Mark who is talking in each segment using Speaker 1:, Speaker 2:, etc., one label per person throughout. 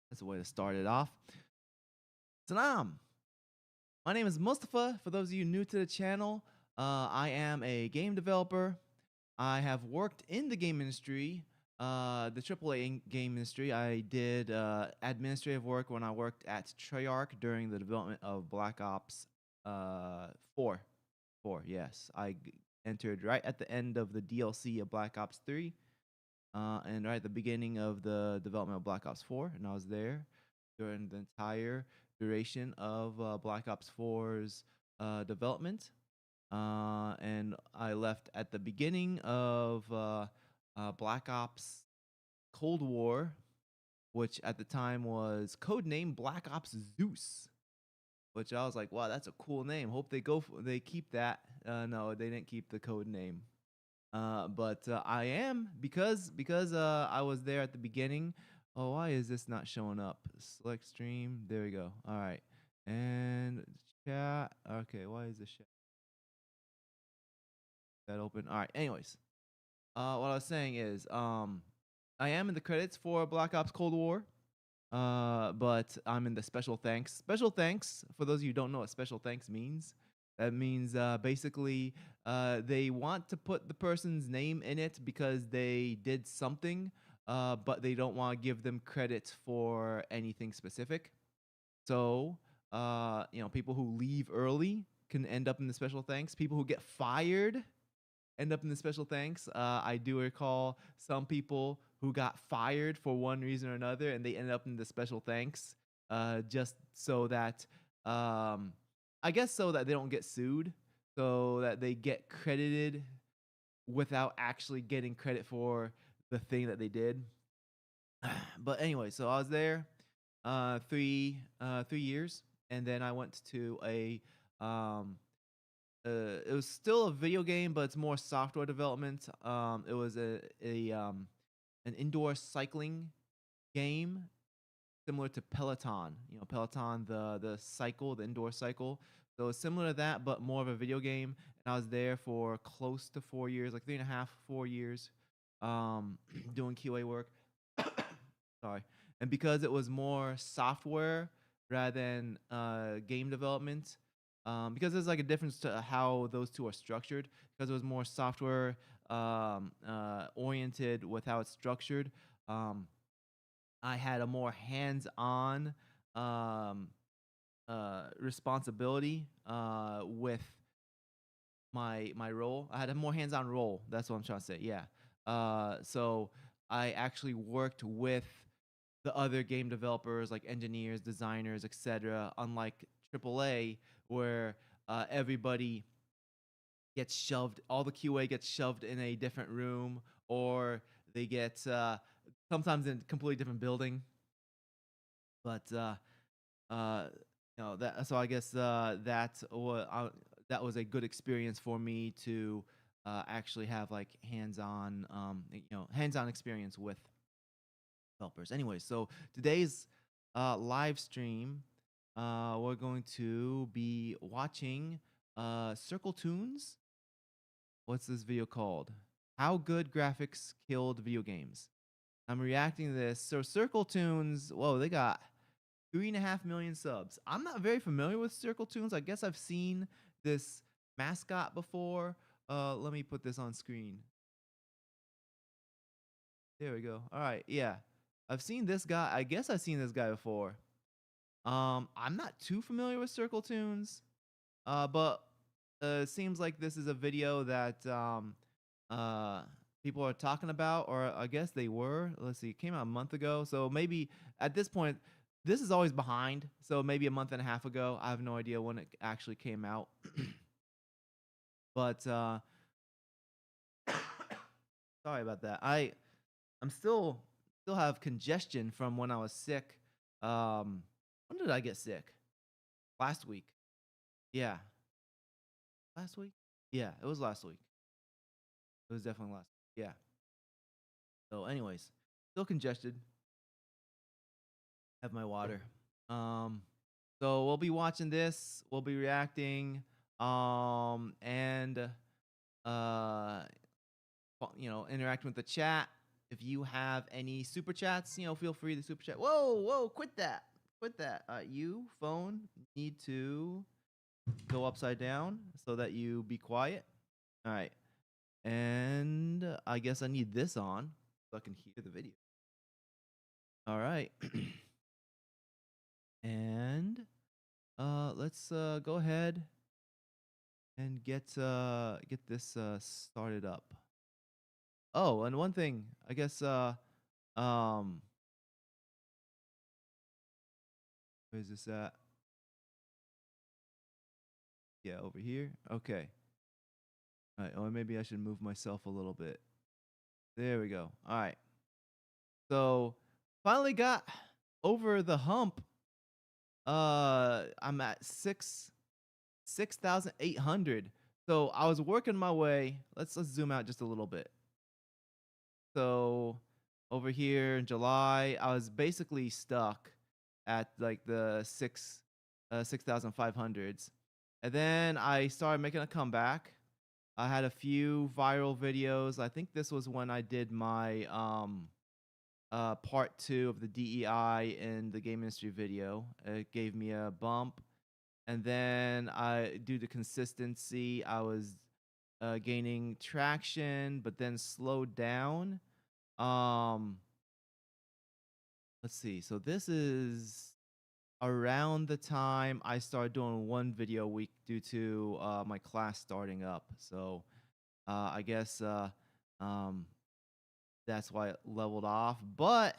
Speaker 1: That's a way to start it off. Salam. My name is Mustafa. For those of you new to the channel, I am a game developer. I have worked in the game industry, the AAA game industry. I did administrative work when I worked at Treyarch during the development of Black Ops 4. 4, yes. Entered right at the end of the DLC of Black Ops 3, and right at the beginning of the development of Black Ops 4, and I was there during the entire duration of Black Ops 4's development. And I left at the beginning of Black Ops Cold War, which at the time was codenamed Black Ops Zeus. Which I was like, wow, that's a cool name. Hope they keep that. No, they didn't keep the code name. But I am because I was there at the beginning. Oh, why is this not showing up? Select stream. There we go. All right, and chat. Okay, why is this chat that open? All right. Anyways, what I was saying is, I am in the credits for Black Ops Cold War. But I'm in the special thanks. Special thanks, for those of you who don't know what special thanks means, that means basically they want to put the person's name in it because they did something, but they don't want to give them credit for anything specific. So, people who leave early can end up in the special thanks. People who get fired end up in the special thanks. I do recall some people who got fired for one reason or another, and they ended up in the special thanks, just so that, I guess, so that they don't get sued, so that they get credited without actually getting credit for the thing that they did. But anyway, so I was there 3 years, and then I went to um, it was still a video game, but it's more software development. It was an indoor cycling game similar to Peloton. You know, Peloton, the cycle, the indoor cycle. So it's similar to that, but more of a video game. And I was there for close to 4 years, like 3.5, 4 years, doing QA work. Sorry. And because it was more software rather than game development, because there's like a difference to how those two are structured. Because it was more software oriented with how it's structured, I had a more hands-on um, responsibility with my role. I had a more hands-on role. That's what I'm trying to say. Yeah. So I actually worked with the other game developers, like engineers, designers, etc. Unlike AAA, where everybody gets shoved, all the QA gets shoved in a different room, or they get sometimes in a completely different building. But that, so I guess that was a good experience for me to actually have like hands-on experience with developers. Anyway, so today's live stream, we're going to be watching CircleToons. What's this video called? How good graphics killed video games. I'm reacting to this. So CircleToons, whoa, they got 3.5 million subs. I'm not very familiar with CircleToons. I guess I've seen this mascot before. Let me put this on screen. There we go. All right, yeah. I've seen this guy. I guess I've seen this guy before. I'm not too familiar with CircleToons, but it seems like this is a video that uh, people are talking about, or I guess they were. Let's see, it came out a month ago, so maybe at this point, this is always behind. So maybe a month and a half ago. I have no idea when it actually came out, but sorry about that. I'm still have congestion from when I was sick. When did I get sick? Last week. Yeah. Last week? Yeah, it was last week. It was definitely last. Yeah. So, anyways, still congested. Have my water. Um, so we'll be watching this. We'll be reacting. And interacting with the chat. if you have any super chats, feel free to super chat. Whoa, quit that. You, phone, need to go upside down so that you be quiet. All right. And I guess I need this on so I can hear the video. All right. And let's go ahead and get this started up. Oh, and one thing, I guess where is this at? Yeah, over here. Okay. All right. Or maybe I should move myself a little bit. There we go. All right. So finally got over the hump. I'm at 6,800. So I was working my way. Let's zoom out just a little bit. So over here in July, I was basically stuck at like the 6,500s. And then I started making a comeback. I had a few viral videos. I think this was when I did my part 2 of the DEI in the game industry video. It gave me a bump. And then due to consistency, I was gaining traction, but then slowed down. Let's see. So this is around the time I started doing one video a week due to my class starting up. So I guess that's why it leveled off. But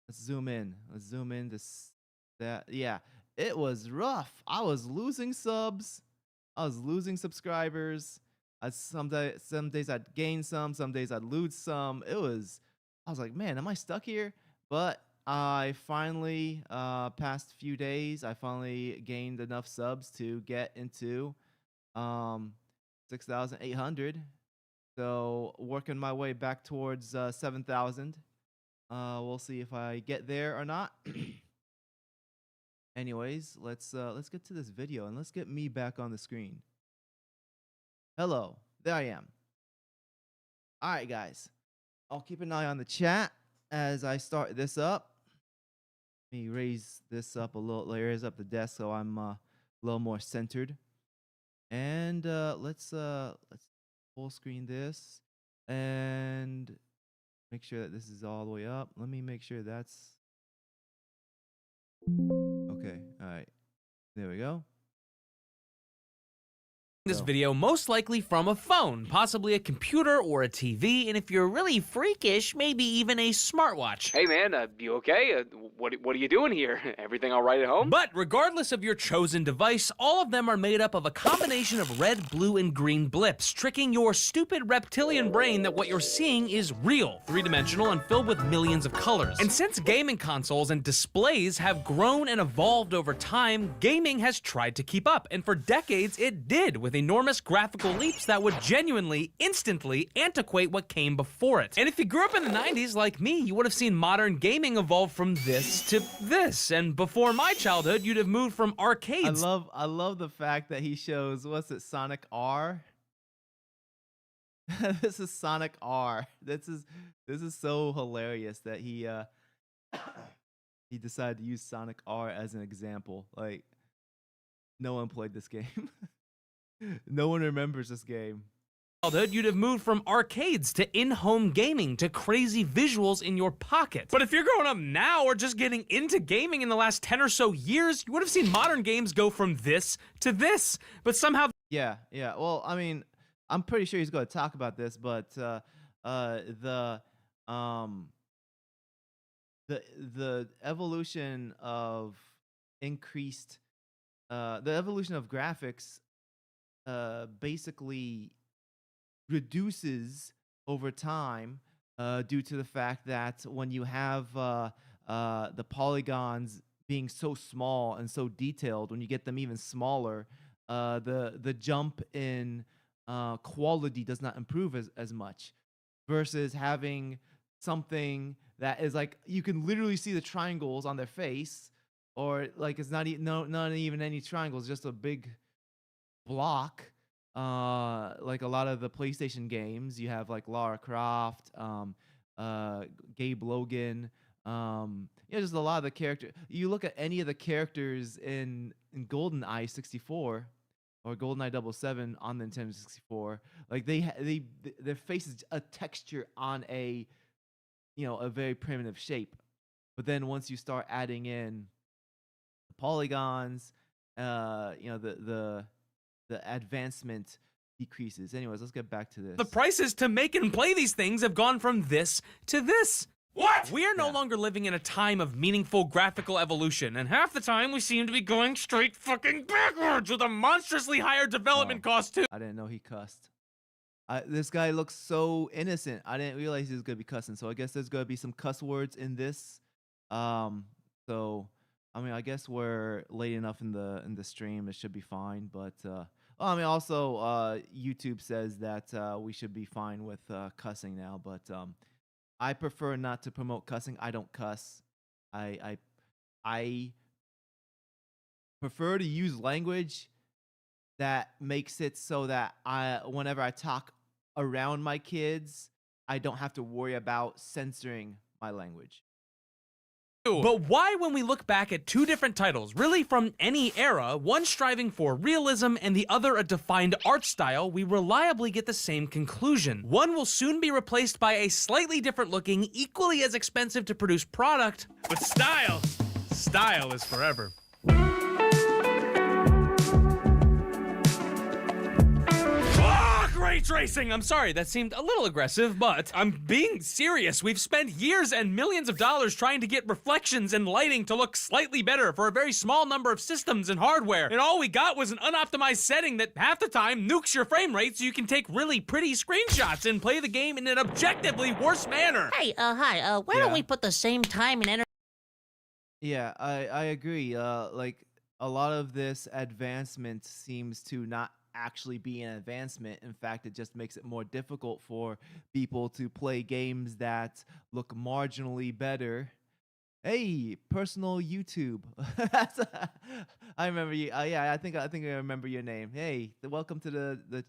Speaker 1: let's zoom in. Yeah, it was rough. I was losing subs. I was losing subscribers. Some days I'd gain some days I'd lose some. I was like, man, am I stuck here? But I finally, past few days, I finally gained enough subs to get into 6,800. So working my way back towards 7,000. We'll see if I get there or not. Anyways, let's get to this video and let's get me back on the screen. Hello, there I am. All right, guys. I'll keep an eye on the chat as I start this up. Let me raise this up a little, raise up the desk so I'm a little more centered. And let's full screen this and make sure that this is all the way up. Let me make sure that's okay. All right, there we go.
Speaker 2: This video most likely from a phone, possibly a computer or a TV, and if you're really freakish, maybe even a smartwatch.
Speaker 3: Hey man, you okay? What are you doing here? Everything all right at home?
Speaker 2: But regardless of your chosen device, all of them are made up of a combination of red, blue, and green blips, tricking your stupid reptilian brain that what you're seeing is real, three-dimensional, and filled with millions of colors. And since gaming consoles and displays have grown and evolved over time, gaming has tried to keep up, and for decades it did, with enormous graphical leaps that would genuinely, instantly antiquate what came before it. And if you grew up in the 90s like me, you would have seen modern gaming evolve from this to this. And before my childhood, you'd have moved from arcades.
Speaker 1: I love the fact that he shows, what's it, Sonic R? This is Sonic R. This is so hilarious that he he decided to use Sonic R as an example. Like, no one played this game. No one remembers this game.
Speaker 2: You'd have moved from arcades to in-home gaming to crazy visuals in your pocket. But if you're growing up now or just getting into gaming in the last 10 or so years, you would have seen modern games go from this to this. But somehow...
Speaker 1: Yeah. Well, I mean, I'm pretty sure he's going to talk about this, but the evolution of graphics basically reduces over time due to the fact that when you have the polygons being so small and so detailed, when you get them even smaller, the jump in quality does not improve as much, versus having something that is like you can literally see the triangles on their face, or like it's not even any triangles, just a big block. Like a lot of the PlayStation games, you have like Lara Croft, Gabe Logan. Just a lot of the character. You look at any of the characters in GoldenEye 64 or GoldenEye 007 on the Nintendo 64, like their face is a texture on a very primitive shape. But then once you start adding in the polygons, the advancement decreases. Anyways, let's get back to this.
Speaker 2: The prices to make and play these things have gone from this to this. What? We are no longer living in a time of meaningful graphical evolution, and half the time we seem to be going straight fucking backwards with a monstrously higher development cost too.
Speaker 1: I didn't know he cussed. This guy looks so innocent. I didn't realize he was gonna be cussing. So I guess there's gonna be some cuss words in this. So I mean, I guess we're late enough in the stream. It should be fine. But I mean, also YouTube says that we should be fine with cussing now. But I prefer not to promote cussing. I don't cuss. I prefer to use language that makes it so that whenever I talk around my kids, I don't have to worry about censoring my language.
Speaker 2: But why, when we look back at two different titles, really from any era, one striving for realism and the other a defined art style, we reliably get the same conclusion? One will soon be replaced by a slightly different looking, equally as expensive to produce product, but style is forever. Ray tracing! I'm sorry, that seemed a little aggressive, but I'm being serious. We've spent years and millions of dollars trying to get reflections and lighting to look slightly better for a very small number of systems and hardware, and all we got was an unoptimized setting that half the time nukes your frame rate so you can take really pretty screenshots and play the game in an objectively worse manner.
Speaker 4: Hey, hi, why don't we put the same time and energy?
Speaker 1: Yeah, I agree. Like, a lot of this advancement seems to not actually be an advancement. In fact, it just makes it more difficult for people to play games that look marginally better. Hey, personal YouTube. I remember you. Yeah, I think I remember your name. Hey, welcome to the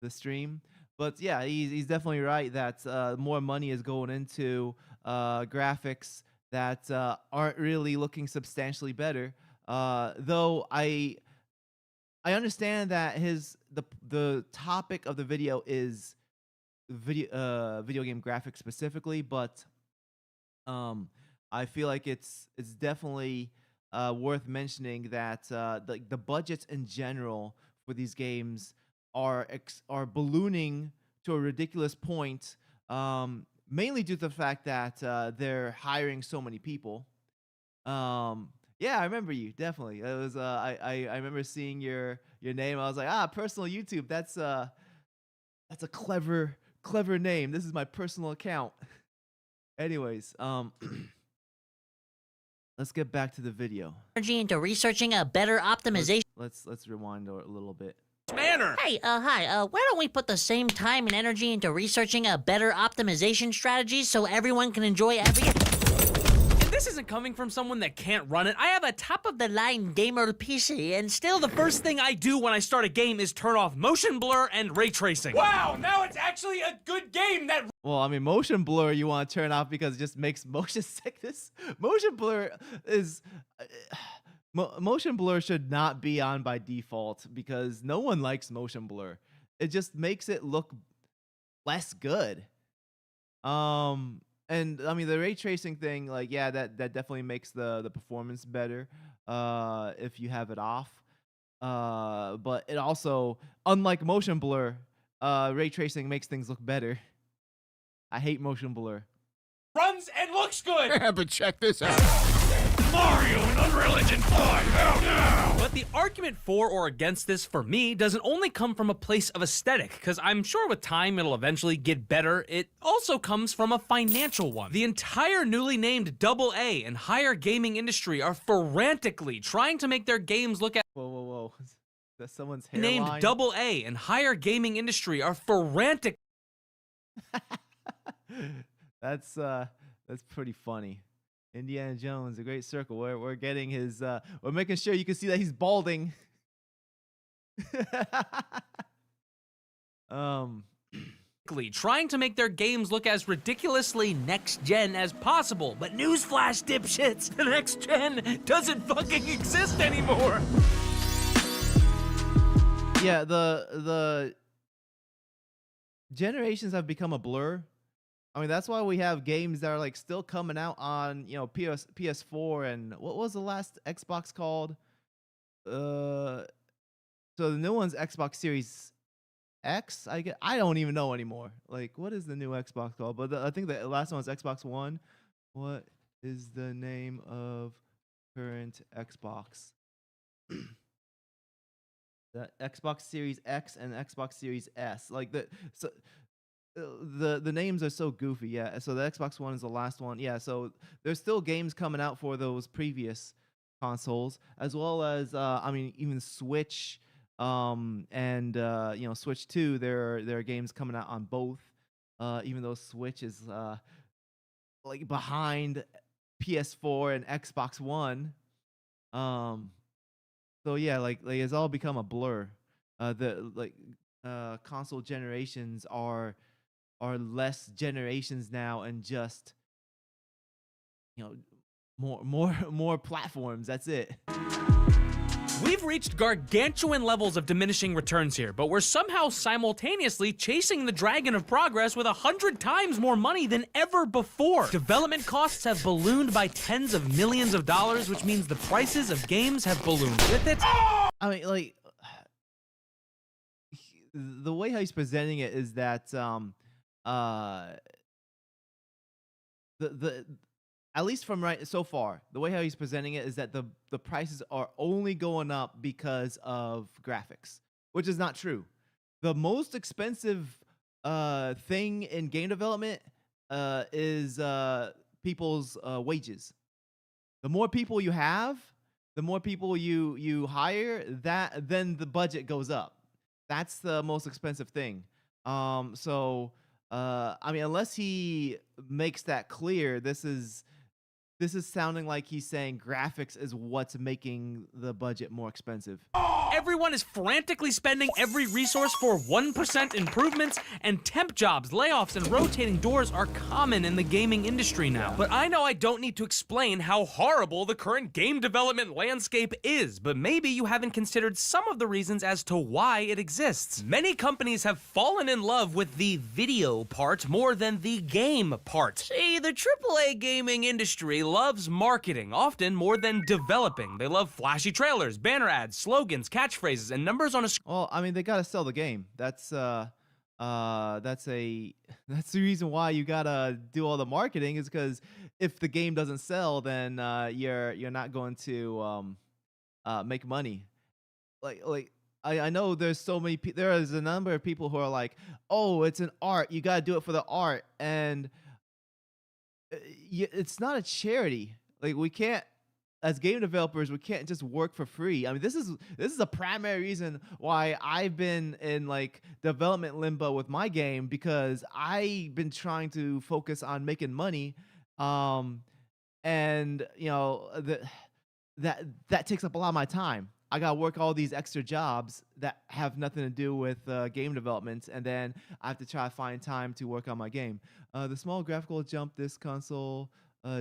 Speaker 1: stream. But yeah, he's definitely right that more money is going into graphics that aren't really looking substantially better. Though I understand that the topic of the video is video game graphics specifically, but I feel like it's definitely worth mentioning that the budgets in general for these games are ballooning to a ridiculous point, mainly due to the fact that they're hiring so many people. Yeah, I remember you, definitely. It was I remember seeing your name. I was like, personal YouTube. That's a clever name. This is my personal account. Anyways, let's get back to the video.
Speaker 4: Energy into researching a better optimization.
Speaker 1: Let's rewind a little bit.
Speaker 2: Manner.
Speaker 4: Hey, hi, why don't we put the same time and energy into researching a better optimization strategy so everyone can enjoy every...
Speaker 2: This isn't coming from someone that can't run it. I have a
Speaker 4: top-of-the-line gamer PC, and still
Speaker 2: the first thing I do when I start a game is turn off motion blur and ray tracing. Wow, now it's actually a good game that...
Speaker 1: Well, I mean, motion blur you want to turn off because it just makes motion sickness. Motion blur is... motion blur should not be on by default because no one likes motion blur. It just makes it look less good. And I mean, the ray tracing thing, like, yeah, that definitely makes the performance better if you have it off. But it also, unlike motion blur, ray tracing makes things look better. I hate motion blur.
Speaker 2: Runs and looks good.
Speaker 5: Yeah, but check this out.
Speaker 2: Mario and Unreal Engine 5, hell no! But the argument for or against this, for me, doesn't only come from a place of aesthetic, because I'm sure with time it'll eventually get better. It also comes from a financial one. The entire newly named AA and higher gaming industry are frantically trying to make their games look at...
Speaker 1: Whoa. That's someone's hairline?
Speaker 2: Named AA and higher gaming industry are frantic...
Speaker 1: That's pretty funny. Indiana Jones, a great circle. We're getting his we're making sure you can see that he's balding.
Speaker 2: weekly, trying to make their games look as ridiculously next-gen as possible. But newsflash, dipshits, the next gen doesn't fucking exist anymore.
Speaker 1: Yeah, the generations have become a blur. I mean, that's why we have games that are like still coming out on, you know, PS4 and what was the last Xbox called? So the new one's Xbox Series X. I don't even know anymore. Like, what is the new Xbox called? But I think the last one's Xbox One. What is the name of current Xbox? The Xbox Series X and Xbox Series S. Like the names are so goofy. Yeah. So the Xbox One is the last one. Yeah. So there's still games coming out for those previous consoles, as well as I mean, even Switch, and you know, Switch 2. There are games coming out on both. Even though Switch is like behind PS4 and Xbox One. So yeah, like it's all become a blur. The like console generations are less generations now, and just, you know, more platforms. That's it.
Speaker 2: We've reached gargantuan levels of diminishing returns here, but we're somehow simultaneously chasing the dragon of progress with 100 times more money than ever before. Development costs have ballooned by tens of millions of dollars, which means the prices of games have ballooned with it.
Speaker 1: I mean, like, the way how he's presenting it is that the at least from right so far, the way how he's presenting it is that the prices are only going up because of graphics, which is not true. The most expensive thing in game development is people's wages. The more people you have, the more people you hire, then the budget goes up. That's the most expensive thing. So I mean, unless he makes that clear, this is sounding like he's saying graphics is what's making the budget more expensive.
Speaker 2: Everyone is frantically spending every resource for 1% improvements, and temp jobs, layoffs, and rotating doors are common in the gaming industry now. But I know I don't need to explain how horrible the current game development landscape is, but maybe you haven't considered some of the reasons as to why it exists. Many companies have fallen in love with the video part more than the game part. See, the AAA gaming industry loves marketing, often more than developing. They love flashy trailers, banner ads, slogans, catchphrases, and numbers on a screen.
Speaker 1: Well, I mean, they gotta sell the game. That's the reason why you gotta do all the marketing, is because if the game doesn't sell, then you're not going to make money. Like I know there's so many there is a number of people who are like, oh, it's an art, you gotta do it for the art, and it's not a charity. Like, we can't, as game developers, we can't just work for free. I mean, this is a primary reason why I've been in like development limbo with my game, because I've been trying to focus on making money, and you know, that takes up a lot of my time. I gotta work all these extra jobs that have nothing to do with game development, and then I have to try to find time to work on my game. The small graphical jump this console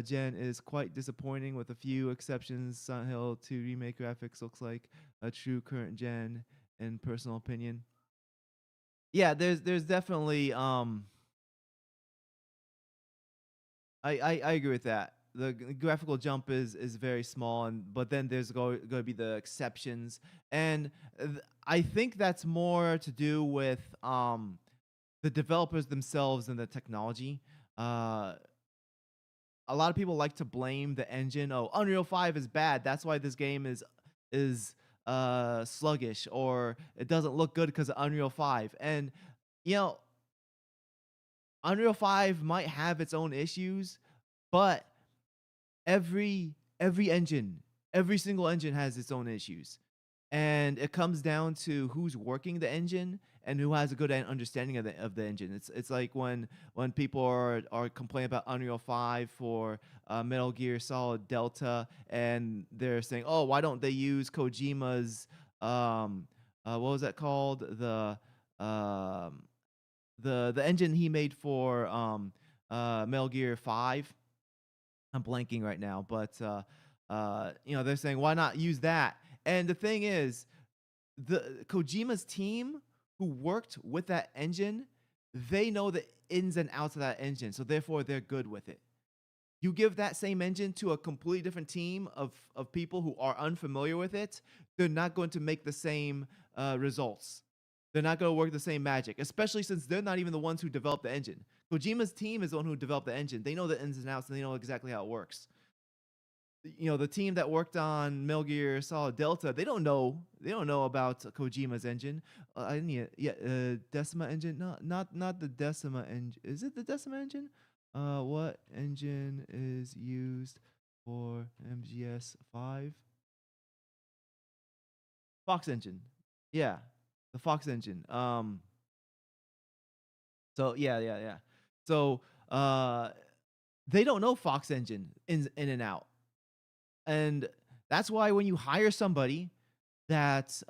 Speaker 1: gen is quite disappointing, with a few exceptions. Silent Hill 2 remake graphics looks like a true current gen, in personal opinion. Yeah, there's definitely I agree with that. The graphical jump is very small, but then there's going to be the exceptions, and I think that's more to do with the developers themselves than the technology. A lot of people like to blame the engine. Oh, Unreal 5 is bad, that's why this game is sluggish, or it doesn't look good because of Unreal 5. And you know, Unreal 5 might have its own issues, but every engine, every single engine has its own issues, and it comes down to who's working the engine and who has a good understanding of the engine. It's like when people are complaining about Unreal 5 for Metal Gear Solid Delta, and they're saying, oh, why don't they use Kojima's what was that called, the the engine he made for Metal Gear 5. I'm blanking right now, but they're saying why not use that? And the thing is, the Kojima's team who worked with that engine, they know the ins and outs of that engine, so therefore they're good with it. You give that same engine to a completely different team of people who are unfamiliar with it, they're not going to make the same results. They're not going to work the same magic, especially since they're not even the ones who developed the engine. Kojima's team is the one who developed the engine. They know the ins and outs, and they know exactly how it works. The team that worked on Metal Gear Solid Delta, they don't know about Kojima's engine. I need Decima engine. No, not the Decima engine. Is it the Decima engine? What engine is used for MGS5? Fox engine. Yeah, the Fox engine. So yeah. So they don't know Fox engine in and out. And that's why when you hire somebody that's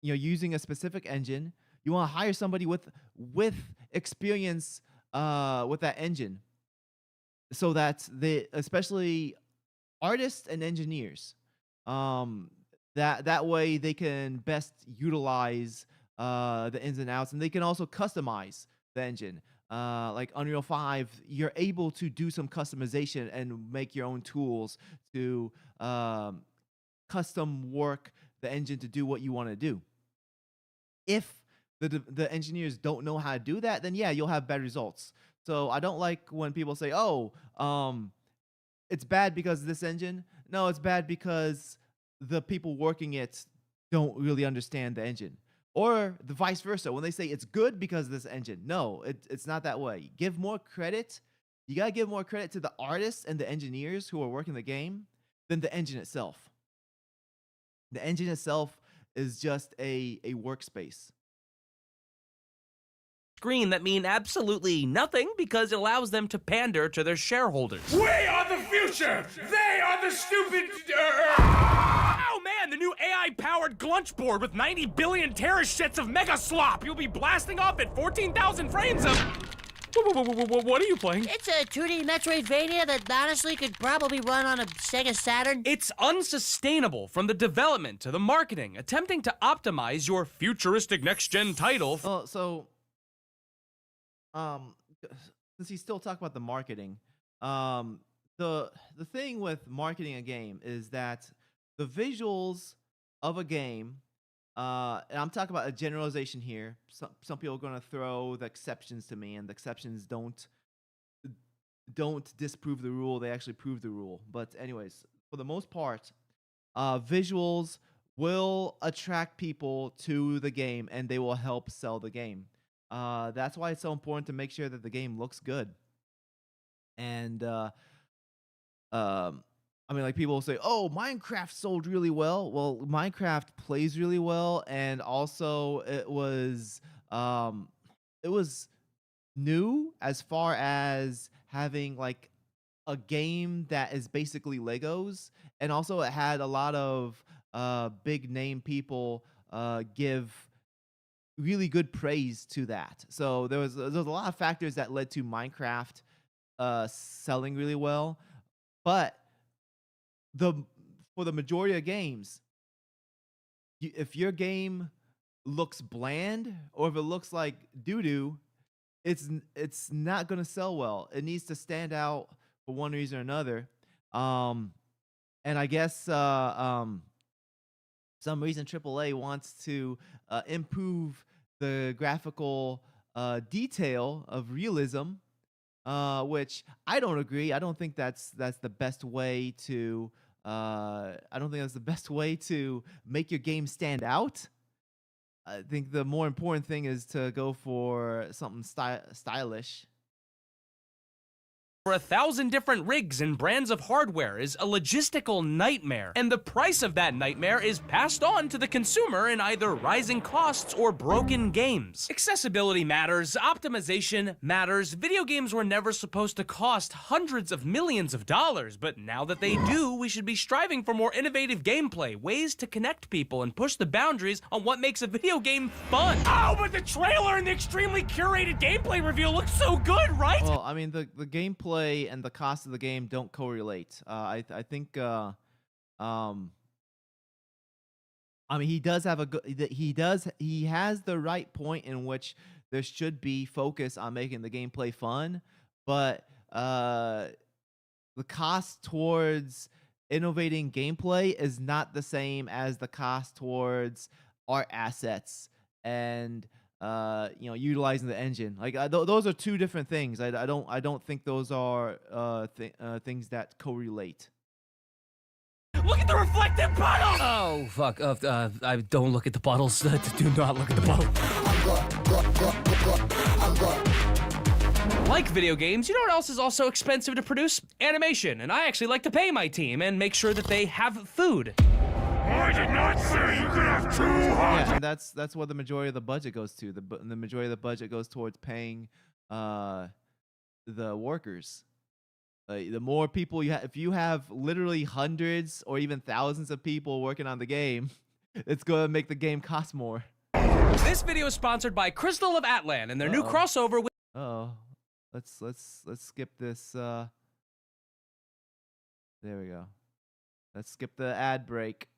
Speaker 1: using a specific engine, you want to hire somebody with experience with that engine, so that they, especially artists and engineers, that way they can best utilize the ins and outs, and they can also customize the engine. Like Unreal 5, you're able to do some customization and make your own tools to custom work the engine to do what you want to do. If the engineers don't know how to do that, then yeah, you'll have bad results. So I don't like when people say, "Oh, it's bad because of this engine." No, it's bad because the people working it don't really understand the engine. Or the vice versa, when they say it's good because of this engine. No, it's not that way. Give more credit. You gotta give more credit to the artists and the engineers who are working the game than the engine itself. The engine itself is just a workspace.
Speaker 2: Screen that mean absolutely nothing because it allows them to pander to their shareholders.
Speaker 5: We are the future! They are the stupid...
Speaker 2: Oh man, the new AI-powered glunch board with 90 billion terashits of mega slop! You'll be blasting off at 14,000 frames of... What are you playing?
Speaker 4: It's a 2D Metroidvania that honestly could probably run on a Sega Saturn.
Speaker 2: It's unsustainable from the development to the marketing, attempting to optimize your futuristic next-gen title.
Speaker 1: Since he's still talking about the marketing, the thing with marketing a game is that the visuals of a game, and I'm talking about a generalization here. Some people are going to throw the exceptions to me, and the exceptions don't disprove the rule. They actually prove the rule. But anyways, for the most part, visuals will attract people to the game, and they will help sell the game. That's why it's so important to make sure that the game looks good. And I mean, like, people will say, "Oh, Minecraft sold really well." Well, Minecraft plays really well, and also it was new as far as having like a game that is basically Legos, and also it had a lot of big name people give really good praise to that. So there's a lot of factors that led to Minecraft selling really well, but for the majority of games, if your game looks bland or if it looks like doo-doo, it's not going to sell well. It needs to stand out for one reason or another. And I guess some reason AAA wants to improve the graphical detail of realism, which I don't agree. I don't think that's the best way to. I don't think that's the best way to make your game stand out. I think the more important thing is to go for something stylish.
Speaker 2: for 1,000 different rigs and brands of hardware is a logistical nightmare, and the price of that nightmare is passed on to the consumer in either rising costs or broken games. Accessibility matters, optimization matters. Video games were never supposed to cost hundreds of millions of dollars, but now that they do, we should be striving for more innovative gameplay, ways to connect people and push the boundaries on what makes a video game fun.
Speaker 5: Oh, but the trailer and the extremely curated gameplay reveal look so good, right?
Speaker 1: Well, I mean, the gameplay and the cost of the game don't correlate. I think I mean, he does have a good. He has the right point in which there should be focus on making the gameplay fun, but the cost towards innovating gameplay is not the same as the cost towards art assets and utilizing the engine. Like those are two different things. I don't think those are things that correlate.
Speaker 5: Look at the reflective puddle!
Speaker 2: Oh, fuck. I don't look at the bottles. Do not look at the bottle. Like video games, you know what else is also expensive to produce? Animation. And I actually like to pay my team and make sure that they have food.
Speaker 5: I did not say you could have 200!
Speaker 1: Yeah, and that's what the majority of the budget goes to. The majority of the budget goes towards paying the workers. The more people you have, if you have literally hundreds or even thousands of people working on the game, it's going to make the game cost more.
Speaker 2: This video is sponsored by Crystal of Atlan and their new crossover with...
Speaker 1: Oh, let's skip this. There we go. Let's skip the ad break.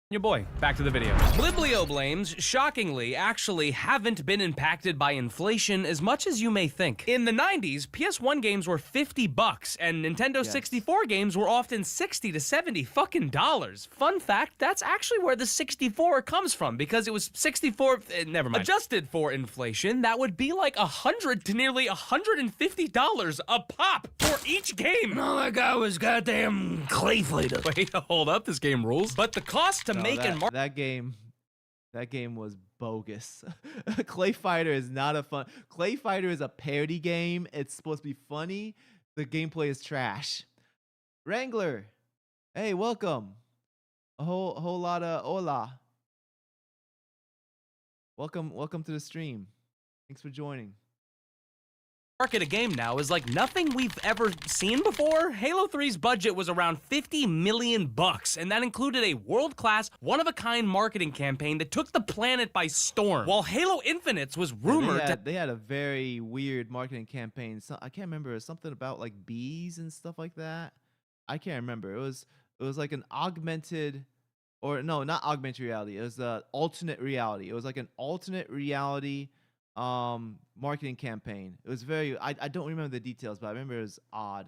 Speaker 2: Your boy, back to the video. Biblioblames, shockingly, actually haven't been impacted by inflation as much as you may think. In the 90s, PS1 games were $50, and Nintendo 64 games were often $60 to $70 fucking dollars. Fun fact, that's actually where the 64 comes from, because it was 64, never mind. Adjusted for inflation, that would be like $100 to nearly $150 a pop for each game.
Speaker 5: All I got was goddamn clay fighter.
Speaker 2: Wait, hold up, this game rules. But the cost to make and market
Speaker 1: that game was bogus. Clay Fighter is not a fun. Clay Fighter is a parody game. It's supposed to be funny. The gameplay is trash. Wrangler, hey, welcome. A whole lot of hola. Welcome to the stream. Thanks for joining.
Speaker 2: a game now is like nothing we've ever seen before. Halo 3's budget was around $50 million, and that included a world-class, one-of-a-kind marketing campaign that took the planet by storm. While Halo Infinite's was rumored
Speaker 1: they had a very weird marketing campaign. So, I can't remember. It was something about like bees and stuff like that. I can't remember. It was like an augmented, or no, not augmented reality. It was alternate reality. It was like an alternate reality marketing campaign. It was very, I don't remember the details, but I remember it was odd.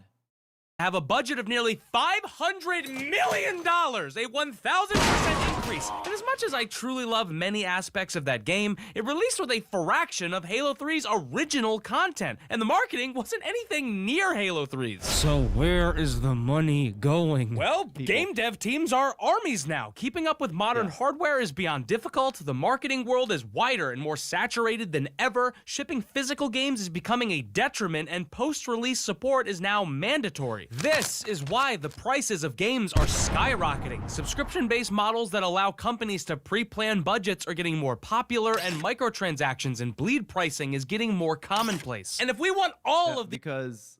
Speaker 2: Have a budget of nearly $500 million, a 1,000% increase. And as much as I truly love many aspects of that game, it released with a fraction of Halo 3's original content, and the marketing wasn't anything near Halo 3's.
Speaker 5: So where is the money going?
Speaker 2: Well, game dev teams are armies now. Keeping up with modern hardware is beyond difficult. The marketing world is wider and more saturated than ever. Shipping physical games is becoming a detriment, and post-release support is now mandatory. This is why the prices of games are skyrocketing. Subscription-based models that allow companies to pre-plan budgets are getting more popular, and microtransactions and bleed pricing is getting more commonplace. And if we want all of the—
Speaker 1: because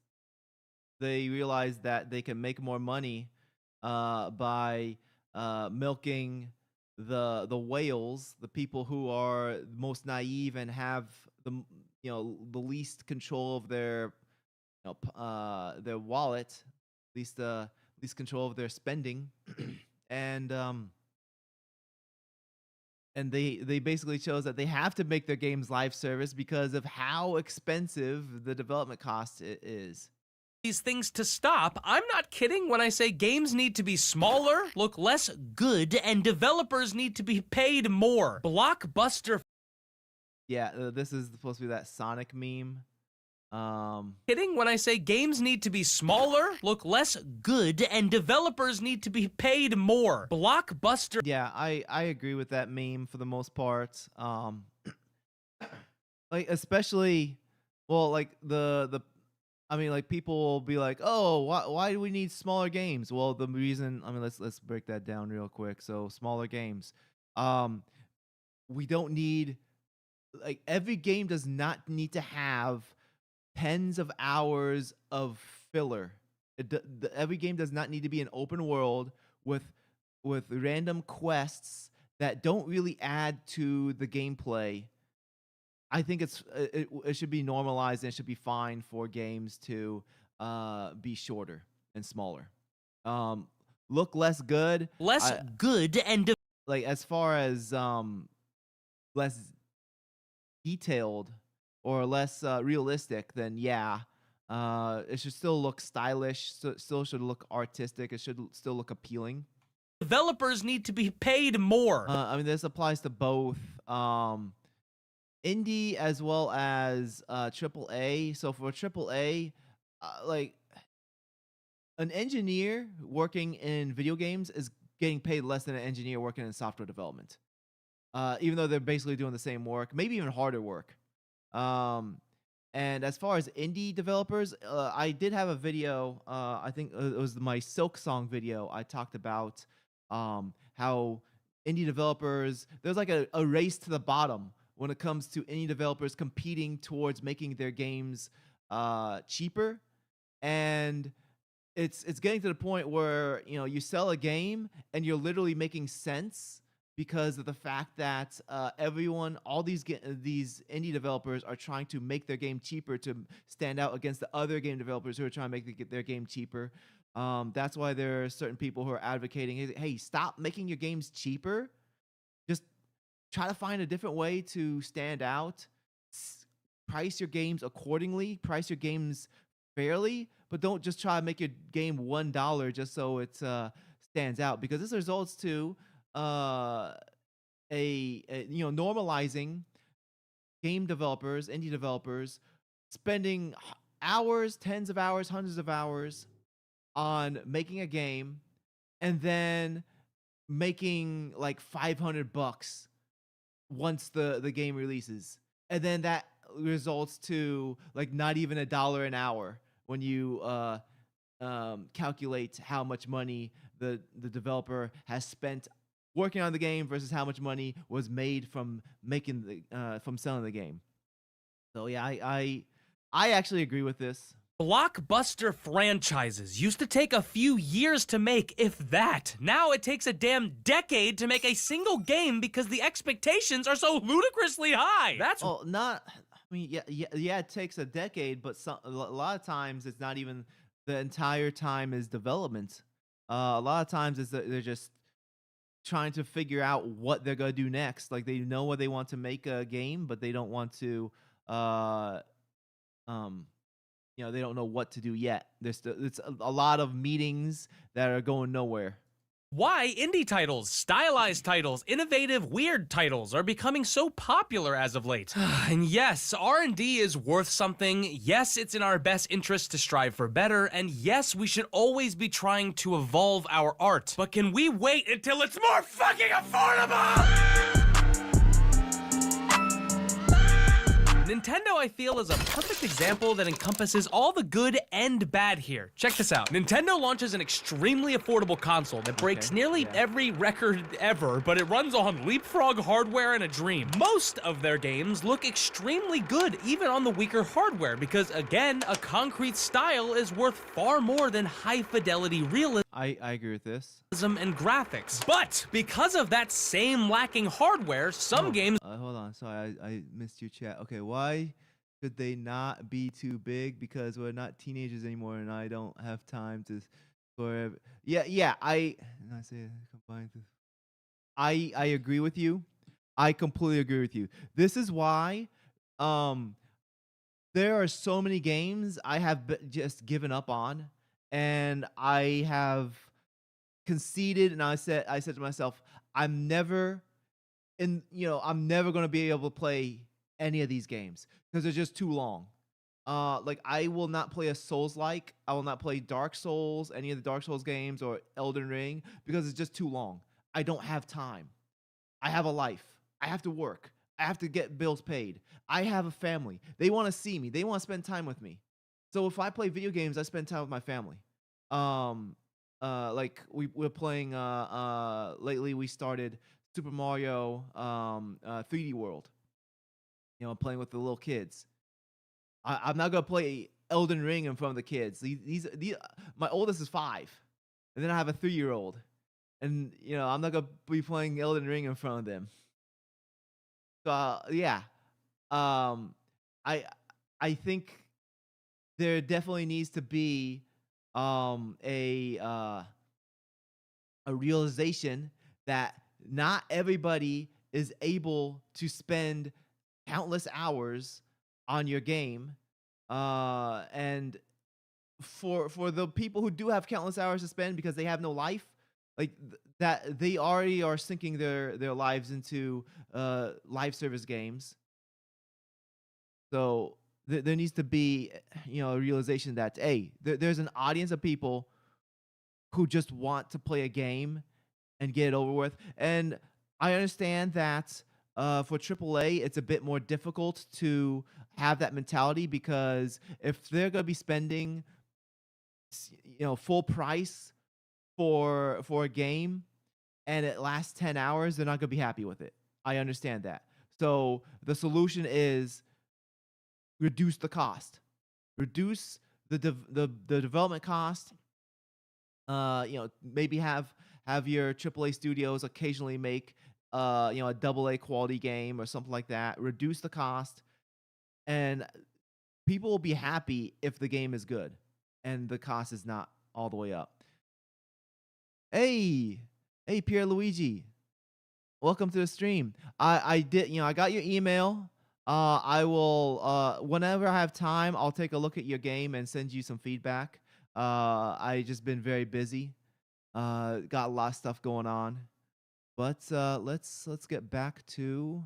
Speaker 1: they realize that they can make more money by milking the whales, the people who are most naive and have the least control of their wallet, least control of their spending, and they basically chose that they have to make their games live service because of how expensive the development cost is.
Speaker 2: These things to stop. I'm not kidding when I say games need to be smaller, look less good, and developers need to be paid more. Blockbuster.
Speaker 1: Yeah, this is supposed to be that Sonic meme.
Speaker 2: Kidding when I say games need to be smaller, look less good, and developers need to be paid more. Blockbuster.
Speaker 1: Yeah, I agree with that meme for the most part. Like especially, well, like the I mean, like people will be like, "Oh, why do we need smaller games?" Well, the reason, I mean, let's break that down real quick. So, smaller games. Um, we don't need, like, every game does not need to have tens of hours of filler. Every game does not need to be an open world with random quests that don't really add to the gameplay. I think it should be normalized, and it should be fine for games to be shorter and smaller. Um, look less good.
Speaker 2: Less
Speaker 1: I,
Speaker 2: good and
Speaker 1: like as far as less detailed or less realistic, then yeah, it should still look stylish. Still should look artistic. It should still look appealing.
Speaker 2: developers need to be paid more.
Speaker 1: I mean, this applies to both indie as well as AAA. So for AAA, like an engineer working in video games is getting paid less than an engineer working in software development. Even though they're basically doing the same work, maybe even harder work. And as far as indie developers, I did have a video. I think it was my Silk Song video. I talked about how indie developers, there's like a race to the bottom when it comes to indie developers competing towards making their games cheaper. And it's getting to the point where, you know, you sell a game and you're literally making sense because of the fact that all these indie developers are trying to make their game cheaper to stand out against the other game developers who are trying to make their game cheaper. That's why there are certain people who are advocating, hey, stop making your games cheaper. Just try to find a different way to stand out. Price your games accordingly. Price your games fairly, but don't just try to make your game $1 just so it stands out, because this results to normalizing game developers, indie developers spending hours, tens of hours, hundreds of hours on making a game and then making like $500 once the game releases, and then that results to like not even $1 an hour when you calculate how much money the developer has spent working on the game versus how much money was made from from selling the game. So yeah, I actually agree with this.
Speaker 2: Blockbuster franchises used to take a few years to make, if that. Now it takes a damn decade to make a single game because the expectations are so ludicrously high. That's
Speaker 1: not. I mean, yeah. It takes a decade, but a lot of times it's not even the entire time is development. A lot of times they're just trying to figure out what they're gonna do next. Like they know what they want to make a game, but they don't want to. They don't know what to do yet. It's a lot of meetings that are going nowhere.
Speaker 2: why indie titles, stylized titles, innovative, weird titles are becoming so popular as of late. And yes, R&D is worth something. Yes, it's in our best interest to strive for better. And yes, we should always be trying to evolve our art. But can we wait until it's more fucking affordable? Nintendo, I feel, is a perfect example that encompasses all the good and bad here. Check this out. Nintendo launches an extremely affordable console that breaks nearly every record ever, but it runs on leapfrog hardware and a dream. Most of their games look extremely good, even on the weaker hardware, because again, a concrete style is worth far more than high-fidelity realism.
Speaker 1: I agree with this.
Speaker 2: And graphics. But because of that same lacking hardware, some games...
Speaker 1: Hold on, sorry, I missed your chat. Okay, why should they not be too big? Because we're not teenagers anymore, and I don't have time to... I agree with you. I completely agree with you. This is why there are so many games I have just given up on, and I have conceded, and I said to myself, I'm never going to be able to play any of these games because they're just too long. Like I will not play a Souls-like. I will not play Dark Souls, any of the Dark Souls games, or Elden Ring, because it's just too long. I don't have time. I have a life. I have to work. I have to get bills paid. I have a family. They want to see me. They want to spend time with me. So if I play video games, I spend time with my family. Um, like we're playing. Lately we started Super Mario 3D World. You know, playing with the little kids. I'm not gonna play Elden Ring in front of the kids. These my oldest is 5, and then I have a 3-year-old, and you know I'm not gonna be playing Elden Ring in front of them. So yeah, um, I I think there definitely needs to be um a uh a realization that not everybody is able to spend countless hours on your game. And for the people who do have countless hours to spend because they have no life, like that they already are sinking their lives into live service games. So there needs to be, you know, a realization that hey, there's an audience of people who just want to play a game and get it over with. And I understand that for AAA, it's a bit more difficult to have that mentality because if they're going to be spending, you know, full price for a game and it lasts 10 hours, they're not going to be happy with it. I understand that. So the solution is reduce the cost, reduce the development cost. You know, maybe have your AAA studios occasionally make you know, a AA quality game or something like that. Reduce the cost, and people will be happy if the game is good and the cost is not all the way up. Hey, hey, Pierluigi, welcome to the stream. I did, you know, I got your email. I will whenever I have time, I'll take a look at your game and send you some feedback. I just been very busy. Got a lot of stuff going on. But let's get back to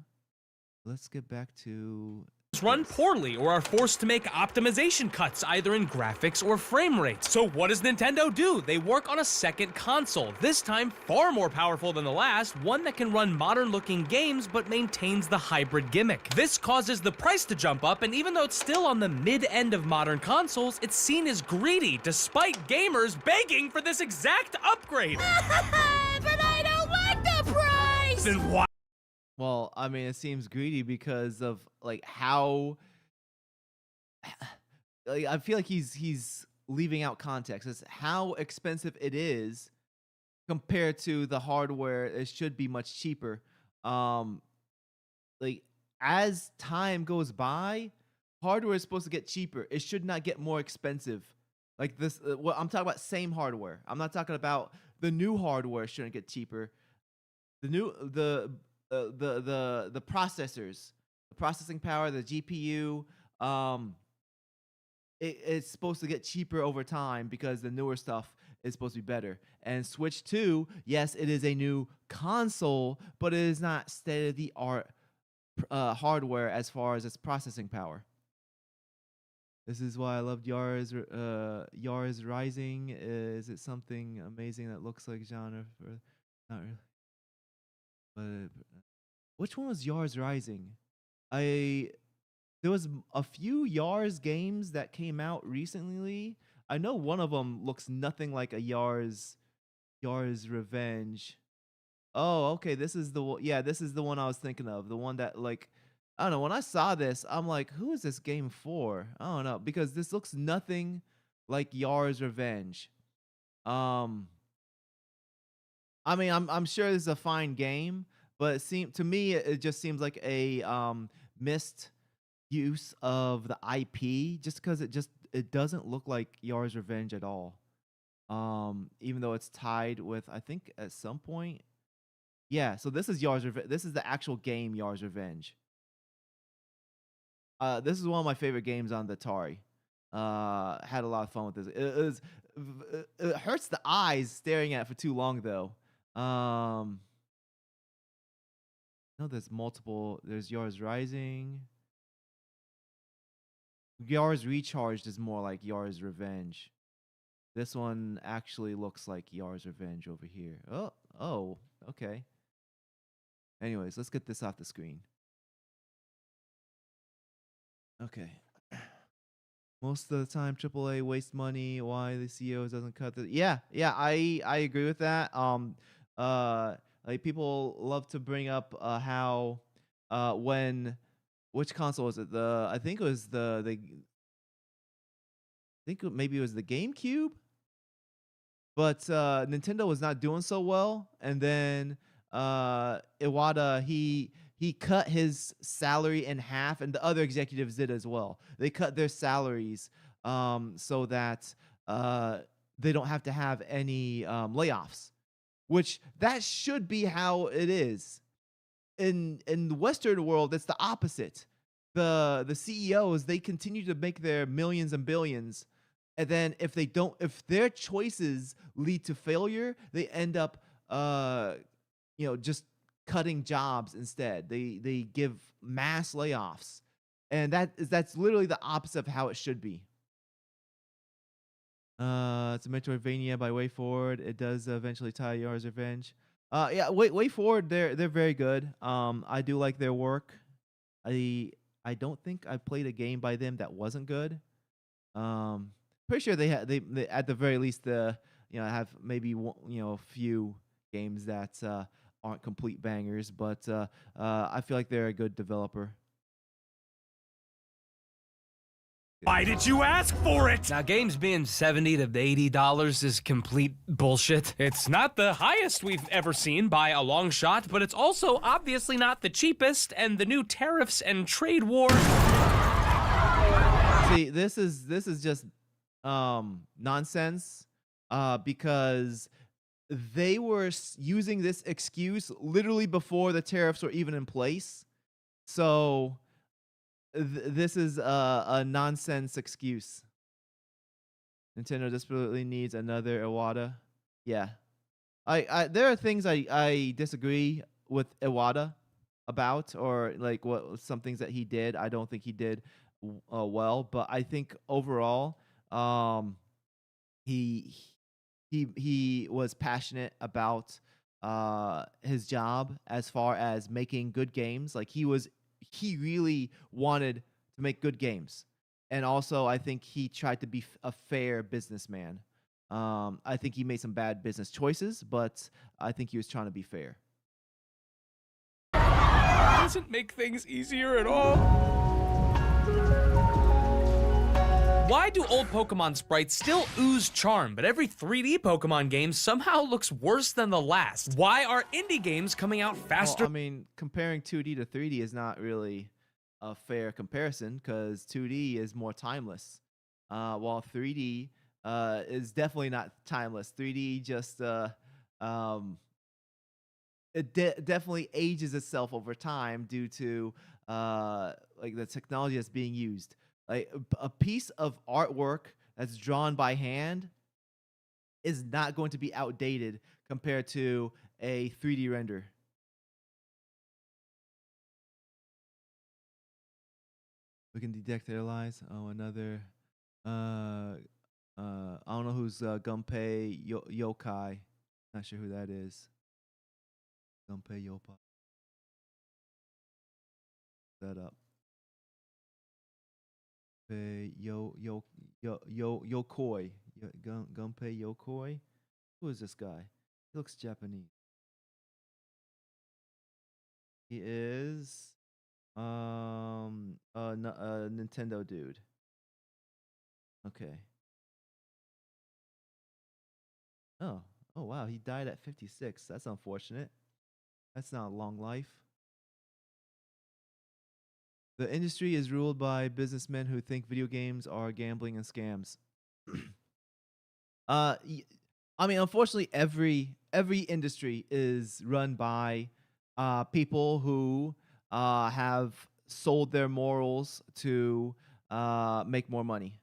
Speaker 2: Run
Speaker 1: this.
Speaker 2: poorly or are forced to make optimization cuts either in graphics or frame rates. So what does Nintendo do? They work on a second console, this time far more powerful than the last, one that can run modern looking games but maintains the hybrid gimmick. This causes the price to jump up, and even though it's still on the mid-end of modern consoles, it's seen as greedy despite gamers begging for this exact upgrade.
Speaker 4: But I don't want the price!
Speaker 2: Then why?
Speaker 1: Well, I mean, it seems greedy because of like how like, I feel like he's leaving out context. It's how expensive it is compared to the hardware. It should be much cheaper. Um, like as time goes by, hardware is supposed to get cheaper. It should not get more expensive. Like this, what I'm talking about, same hardware. I'm not talking about the new hardware shouldn't get cheaper. The new the processors, the processing power, the GPU, it's supposed to get cheaper over time because the newer stuff is supposed to be better. And Switch 2, yes, it is a new console, but it is not state of the art hardware as far as its processing power. This is why I loved Yars Rising. Is it something amazing that looks like genre? For, not really. But which one was Yars Rising? There was a few Yars games that came out recently. I know one of them looks nothing like a Yars Revenge. Oh, okay. This is the one. Yeah, this is the one I was thinking of. The one that like I don't know. When I saw this, I'm like, who is this game for? I don't know because this looks nothing like Yars Revenge. Um, I mean, I'm sure this is a fine game, but to me it just seems like a missed use of the IP just because it doesn't look like Yars Revenge at all. Even though it's tied with I think at some point. Yeah, so this is Yars Revenge. This is the actual game Yars Revenge. This is one of my favorite games on the Atari. Had a lot of fun with this. It hurts the eyes staring at it for too long though. No, there's multiple. There's Yars Rising. Yars Recharged is more like Yars Revenge. This one actually looks like Yars Revenge over here. Oh, okay. Anyways, let's get this off the screen. Okay. Most of the time, AAA waste money. Why the CEO doesn't cut the? Yeah, I agree with that. Like people love to bring up how when which console was it? I think it was maybe it was the GameCube, but Nintendo was not doing so well, and then Iwata he cut his salary in half, and the other executives did as well. They cut their salaries so that they don't have to have any layoffs, which that should be how it is. In the Western world, it's the opposite. The CEOs, they continue to make their millions and billions, and then if their choices lead to failure, they end up just cutting jobs instead. They give mass layoffs, and that's literally the opposite of how it should be. It's a Metroidvania by Way Forward. It does eventually tie Yars Revenge. Yeah, Way Forward. They're very good. I do like their work. I don't think I played a game by them that wasn't good. Pretty sure they at the very least have maybe a few games that aren't complete bangers, but I feel like they're a good developer.
Speaker 5: Why did you ask for it?
Speaker 2: Now, games being $70 to $80 is complete bullshit. It's not the highest we've ever seen by a long shot, but it's also obviously not the cheapest, and the new tariffs and trade war.
Speaker 1: See, this is just nonsense because they were using this excuse literally before the tariffs were even in place. So this is a nonsense excuse. Nintendo desperately needs another Iwata. Yeah, I there are things I disagree with Iwata about, or like some things that he did. I don't think he did well, but I think overall, he was passionate about his job as far as making good games. Like he really wanted to make good games, and also I think he tried to be a fair businessman. I think he made some bad business choices, but I think he was trying to be fair.
Speaker 5: Doesn't make things easier at all.
Speaker 2: Why do old Pokemon sprites still ooze charm, but every 3D Pokemon game somehow looks worse than the last? Why are indie games coming out faster?
Speaker 1: Well, I mean, comparing 2D to 3D is not really a fair comparison because 2D is more timeless, while 3D is definitely not timeless. 3D just definitely ages itself over time due to like the technology that's being used. Like a piece of artwork that's drawn by hand is not going to be outdated compared to a 3D render. We can detect their lies. Oh, another. I don't know who's Gunpei Yokai. Not sure who that is. Gunpei Yokai. That up. Yokoi. Gunpei Yokoi. Who is this guy? He looks Japanese. He is a Nintendo dude. Okay. Oh wow, he died at 56. That's unfortunate. That's not a long life. The industry is ruled by businessmen who think video games are gambling and scams. I mean, unfortunately, every industry is run by people who have sold their morals to make more money,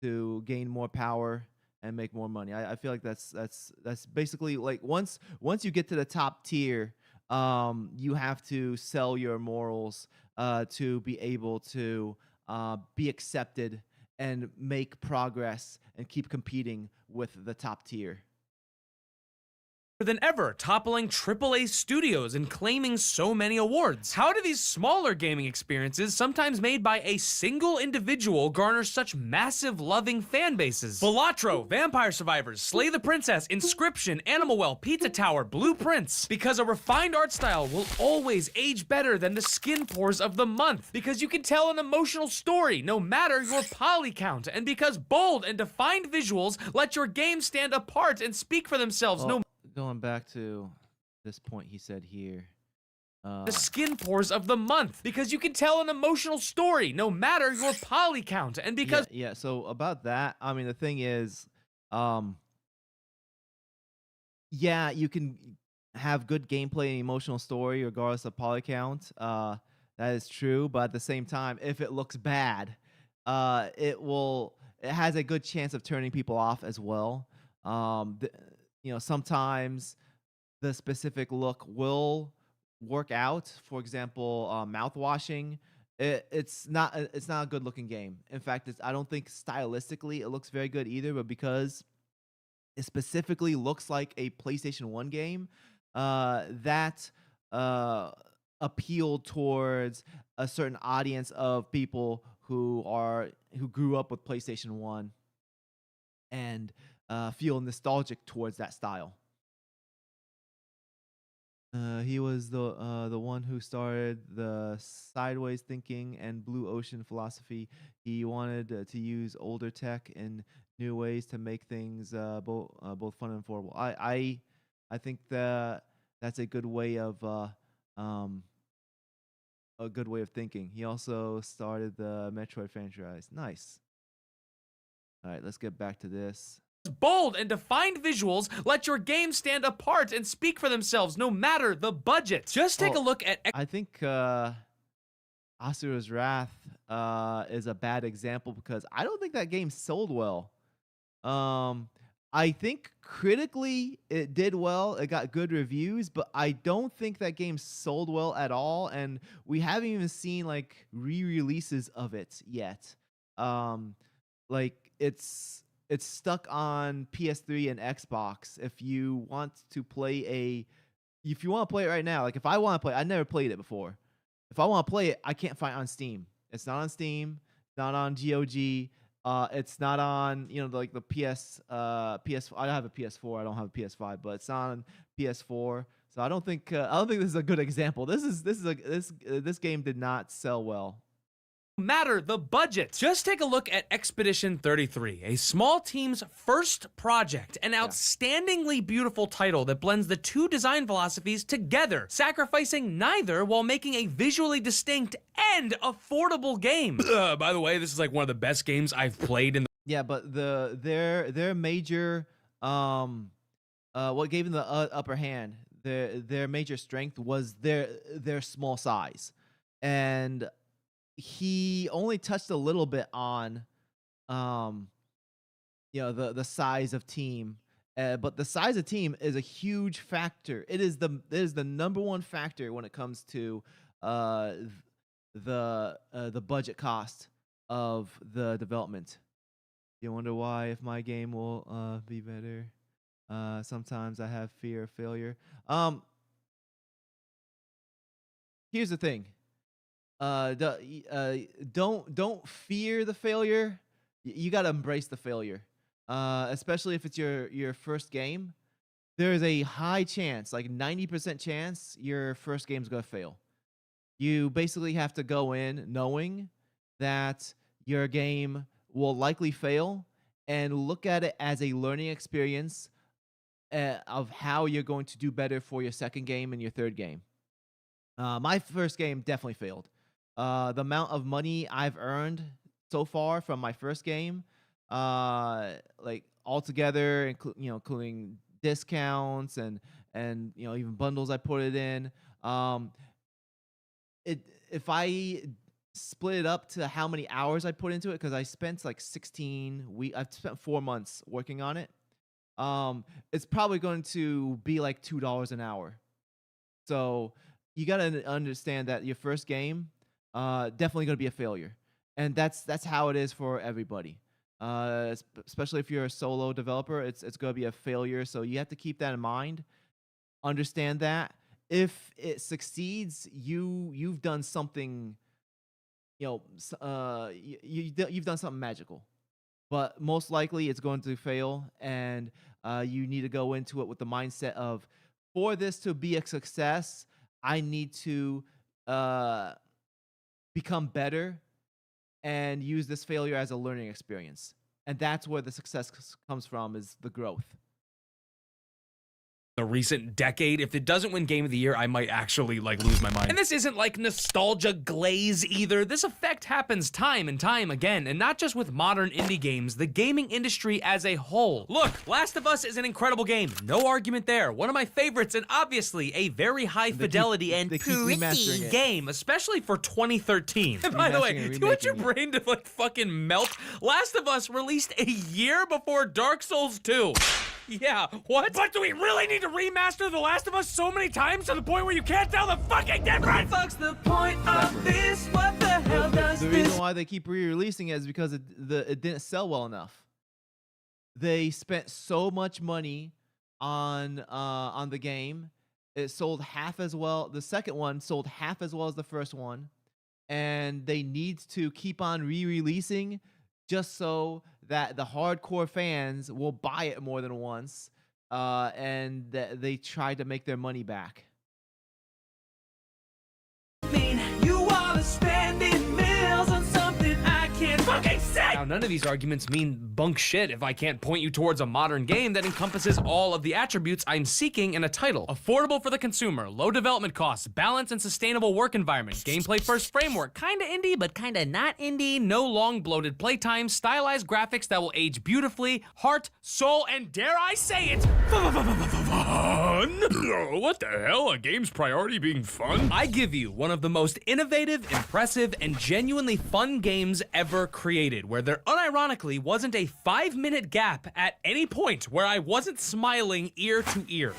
Speaker 1: to gain more power and make more money. I feel like that's basically like once you get to the top tier, you have to sell your morals to be able to be accepted and make progress and keep competing with the top tier.
Speaker 2: than ever, toppling AAA studios and claiming so many awards. How do these smaller gaming experiences, sometimes made by a single individual, garner such massive loving fan bases? Balatro, Vampire Survivors, Slay the Princess, Inscription, Animal Well, Pizza Tower, Blueprints. Because a refined art style will always age better than the skin pores of the month. Because you can tell an emotional story, no matter your poly count. And because bold and defined visuals let your game stand apart and speak for themselves, no
Speaker 1: Going back to this point he said here.
Speaker 2: the skin pores of the month. Because you can tell an emotional story, no matter your poly count. And because
Speaker 1: yeah, so about that, I mean, the thing is, yeah, you can have good gameplay and emotional story regardless of poly count. That is true, but at the same time, if it looks bad, it has a good chance of turning people off as well. Sometimes the specific look will work out. For example, mouth washing. It's not a good looking game. In fact, I don't think stylistically it looks very good either. But because it specifically looks like a PlayStation 1 game, that appealed towards a certain audience of people who grew up with PlayStation 1 and feel nostalgic towards that style. He was the one who started the sideways thinking and blue ocean philosophy. He wanted to use older tech in new ways to make things both fun and affordable. I think that's a good way of thinking. He also started the Metroid franchise. Nice. All right, let's get back to this.
Speaker 2: bold and defined visuals let your game stand apart and speak for themselves, no matter the budget. Just take a look at
Speaker 1: I think Asura's Wrath is a bad example because I don't think that game sold well. I think critically it did well. It got good reviews, but I don't think that game sold well at all. And we haven't even seen like re-releases of it yet. Like it's stuck on PS3 and Xbox. If you want to play it right now, like if I want to play, I never played it before. If I want to play it, I can't find it on Steam. It's not on Steam, not on GOG. It's not on, like the PS. I have a PS4. I don't have a PS5, but it's on PS4. So I don't think this is a good example. This game did not sell well.
Speaker 2: Matter the budget. Just take a look at Expedition 33, a small team's first project, an outstandingly beautiful title that blends the two design philosophies together, sacrificing neither while making a visually distinct and affordable game. By the way, this is like one of the best games I've played in the
Speaker 1: Yeah, but their major what gave them the upper hand, their major strength was their small size, and he only touched a little bit on the size of team, but the size of team is a huge factor. It is the number one factor when it comes to the budget cost of the development. You wonder why if my game will be better. Sometimes I have fear of failure. Here's the thing. Don't fear the failure. You got to embrace the failure. Especially if it's your first game. There is a high chance, like 90% chance, your first game's going to fail. You basically have to go in knowing that your game will likely fail and look at it as a learning experience of how you're going to do better for your second game and your third game. My first game definitely failed. The amount of money I've earned so far from my first game, like altogether, including discounts and even bundles I put it in. If I split it up to how many hours I put into it, because I spent like 16 weeks, I've spent 4 months working on it. It's probably going to be like $2 an hour. So you gotta understand that your first game definitely going to be a failure, and that's how it is for everybody. Especially if you're a solo developer, it's going to be a failure. So you have to keep that in mind. understand that. If it succeeds, you've done something, you've done something magical. But most likely it's going to fail, and you need to go into it with the mindset of, for this to be a success, I need to become better and use this failure as a learning experience. And that's where the success comes from, is the growth.
Speaker 2: The recent decade. If it doesn't win Game of the Year, I might actually lose my mind. And this isn't like nostalgia glaze either. This effect happens time and time again, and not just with modern indie games, the gaming industry as a whole. Look, Last of Us is an incredible game. No argument there. One of my favorites, and obviously a very high fidelity and pretty game, especially for 2013. And by the way, do you want your brain to fucking melt? Last of Us released a year before Dark Souls 2. Yeah, what?
Speaker 5: But do we really need to remaster The Last of Us so many times to the point where you can't tell the fucking difference?
Speaker 2: What the fuck's the point of this? What the hell does
Speaker 1: the reason why they keep re-releasing it is because it didn't sell well enough. They spent so much money on the game. It sold half as well. The second one sold half as well as the first one, and they need to keep on re-releasing just so that the hardcore fans will buy it more than once, and they try to make their money back.
Speaker 2: You are spending millions on something I can't fucking say. Now, none of these arguments mean bunk shit if I can't point you towards a modern game that encompasses all of the attributes I'm seeking in a title. Affordable for the consumer, low development costs, balanced and sustainable work environment, gameplay first framework, kinda indie but kinda not indie, no long bloated playtime, stylized graphics that will age beautifully, heart, soul, and dare I say it, fun? What the hell? A game's priority being fun? I give you one of the most innovative, impressive, and genuinely fun games ever created, where there unironically wasn't a 5-minute gap at any point where I wasn't smiling ear to ear.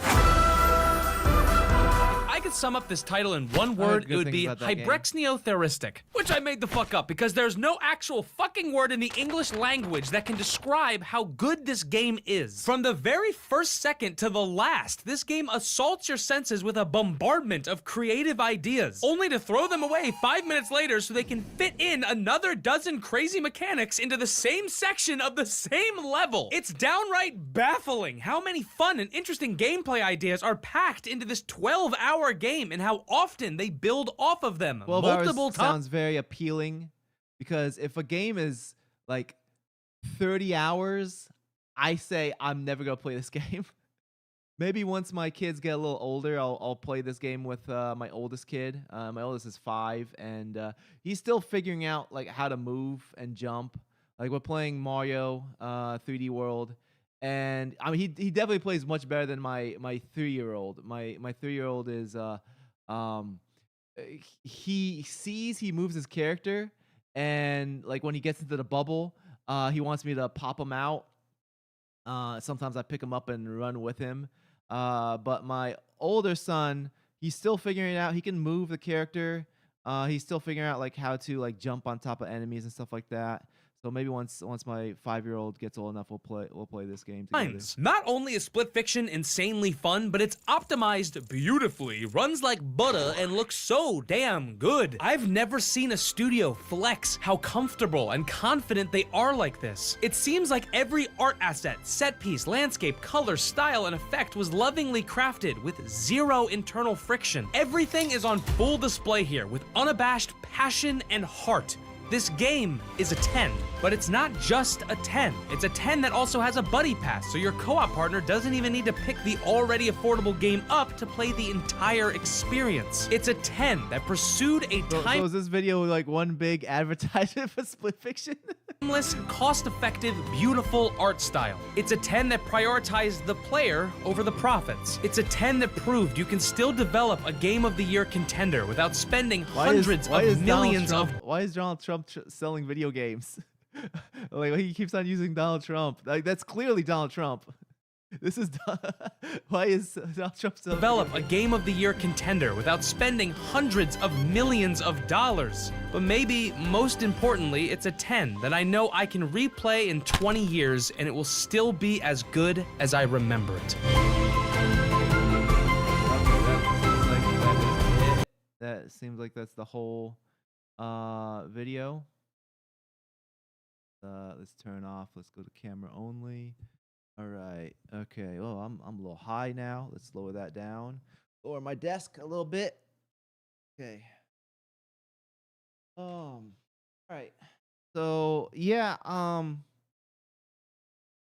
Speaker 2: I could sum up this title in one word, it would be hybrexneotheristic, which I made the fuck up because there's no actual fucking word in the English language that can describe how good this game is. From the very first second to the last, this game assaults your senses with a bombardment of creative ideas, only to throw them away 5 minutes later so they can fit in another dozen crazy mechanics into the same section of the same level. It's downright baffling how many fun and interesting gameplay ideas are packed into this 12-hour game and how often they build off of them.
Speaker 1: 12 hours sounds very appealing, because if a game is like 30 hours, I say I'm never gonna play this game. Maybe once my kids get a little older, I'll play this game with my oldest kid. My oldest is 5, and he's still figuring out how to move and jump. We're playing Mario 3D World. And I mean, he definitely plays much better than my 3-year-old. My 3-year-old is he moves his character, and when he gets into the bubble, he wants me to pop him out. Sometimes I pick him up and run with him. But my older son, he's still figuring it out. He can move the character. He's still figuring out how to jump on top of enemies and stuff like that. So maybe once my 5-year-old gets old enough, we'll play this game together.
Speaker 2: Not only is Split Fiction insanely fun, but it's optimized beautifully, runs like butter, and looks so damn good. I've never seen a studio flex how comfortable and confident they are like this. It seems like every art asset, set piece, landscape, color, style, and effect was lovingly crafted with zero internal friction. Everything is on full display here with unabashed passion and heart. This game is a 10, but it's not just a 10. It's a 10 that also has a buddy pass, so your co-op partner doesn't even need to pick the already affordable game up to play the entire experience. It's a 10 that pursued a
Speaker 1: So is this video one big advertisement for Split Fiction?
Speaker 2: timeless, cost-effective, beautiful art style. It's a 10 that prioritized the player over the profits. It's a 10 that proved you can still develop a Game of the Year contender without spending hundreds of millions of...
Speaker 1: Why is Donald Trump selling video games? He keeps on using Donald Trump. That's clearly Donald Trump. This is why is Donald Trump selling
Speaker 2: develop a Game of the Year contender without spending hundreds of millions of dollars. But maybe most importantly, it's a 10 that I know I can replay in 20 years and it will still be as good as I remember it.
Speaker 1: That seems like that's the whole video. Let's turn off. Let's go to camera only. All right. Okay. Oh, I'm a little high now. Let's lower that down. Lower my desk a little bit. Okay. All right. So yeah, I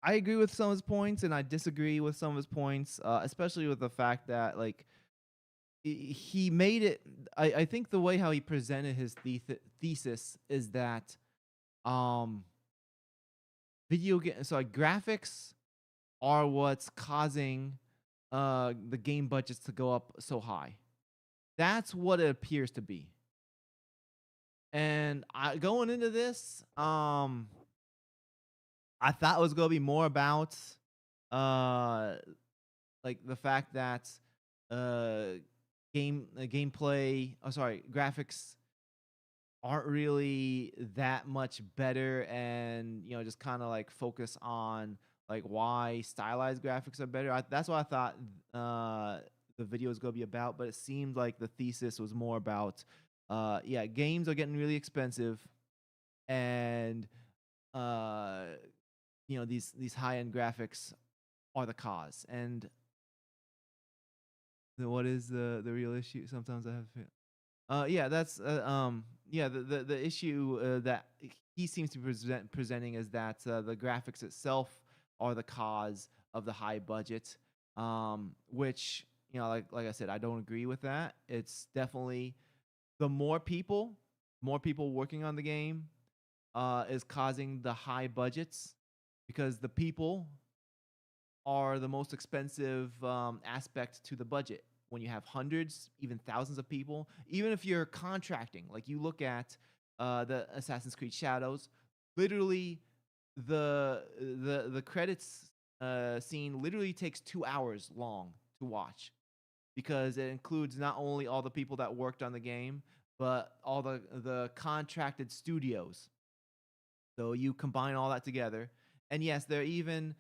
Speaker 1: agree with some of his points, and I disagree with some of his points, especially with the fact that like he made it. I think the way how he presented his thesis is that um video game sorry graphics are what's causing the game budgets to go up so high. That's what it appears to be. And going into this, I thought it was gonna be more about uh like the fact that gameplay oh sorry graphics aren't really that much better, and just kind of like focus on like why stylized graphics are better. That's what I thought the video was going to be about, but it seemed like the thesis was more about yeah, games are getting really expensive, and uh these high-end graphics are the cause. And what is the real issue? Sometimes I have yeah, that's yeah, the issue that he seems to be presenting is that the graphics itself are the cause of the high budget, which like I said, I don't agree with that. It's definitely the more people working on the game is causing the high budgets, because the people are the most expensive aspect to the budget. When you have hundreds, even thousands of people, even if you're contracting, like you look at the Assassin's Creed Shadows, literally the credits scene literally takes 2 hours long to watch, because it includes not only all the people that worked on the game, but all the contracted studios. So you combine all that together, and yes, they're even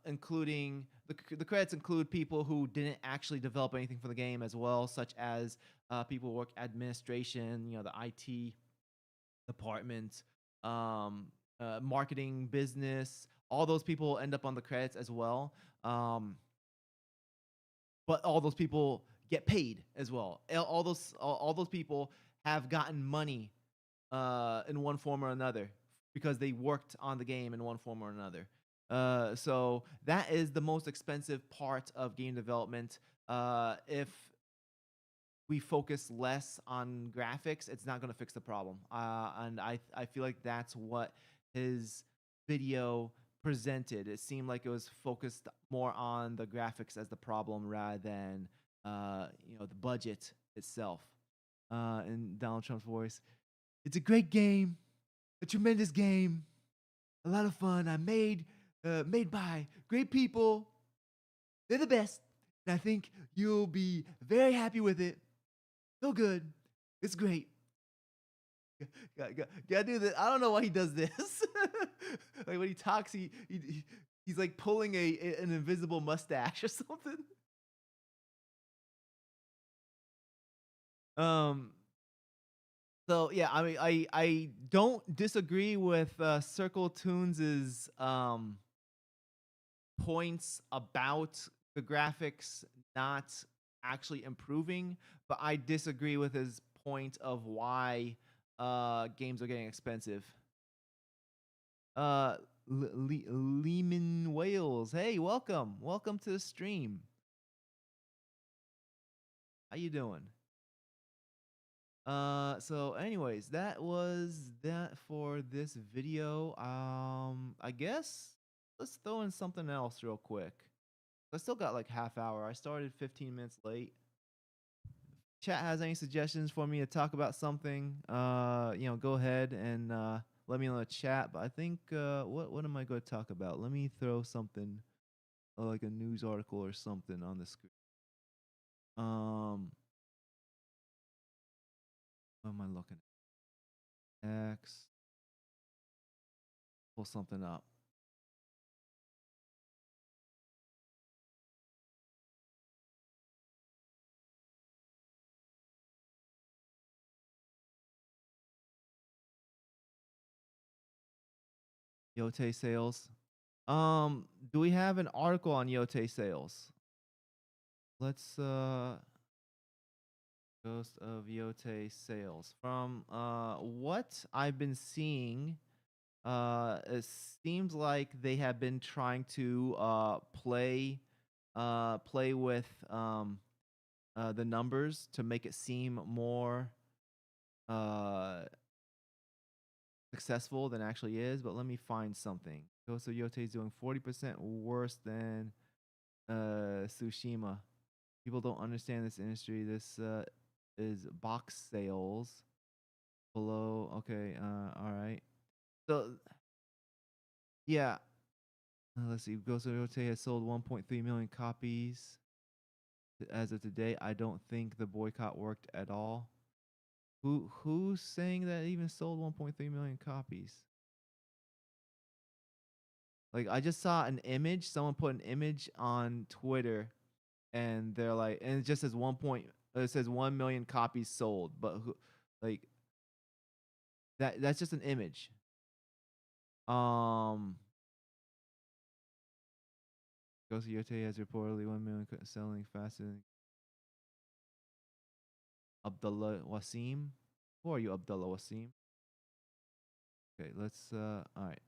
Speaker 1: including the credits include people who didn't actually develop anything for the game as well, such as people who work administration, the IT department, marketing, business. All those people end up on the credits as well. But all those people get paid as well. All those people have gotten money in one form or another, because they worked on the game in one form or another. So that is the most expensive part of game development. If we focus less on graphics, it's not going to fix the problem. And I feel like that's what his video presented. It seemed like it was focused more on the graphics as the problem rather than the budget itself. In Donald Trump's voice, it's a great game, a tremendous game, a lot of fun. Made by great people. They're the best. And I think you'll be very happy with it. So good. It's great. Gotta do this. I don't know why he does this. Like when he talks, he's like pulling an invisible mustache or something. So yeah, I mean, I don't disagree with CircleToons's points about the graphics not actually improving, but I disagree with his point of why games are getting expensive. Lehman Wales, hey, welcome to the stream. How you doing? So anyways, that was that for this video. I guess let's throw in something else real quick. I still got like half hour. I started 15 minutes late. Chat has any suggestions for me to talk about something, go ahead and let me know in the chat. But I think what am I going to talk about? Let me throw something like a news article or something on the screen. What am I looking at? X. Pull something up. Yote sales. Do we have an article on Yote sales? Let's Ghost of Yote sales. From what I've been seeing, it seems like they have been trying to play with the numbers to make it seem more uh successful than it actually is. But let me find something. Ghost of Yote is doing 40% worse than Tsushima. People don't understand this industry. This is box sales below. Okay, all right. So yeah, let's see. Ghost of Yote has sold 1.3 million copies as of today. I don't think the boycott worked at all. Who's saying that it even sold 1.3 million copies? Like I just saw an image. Someone put an image on Twitter, and they're like, and it just says It says 1 million copies sold, but like that's just an image. Um, Ghost of Yote has reportedly 1 million selling faster than Abdullah Wasim. Who are you, Abdullah Wasim? Okay, let's all right.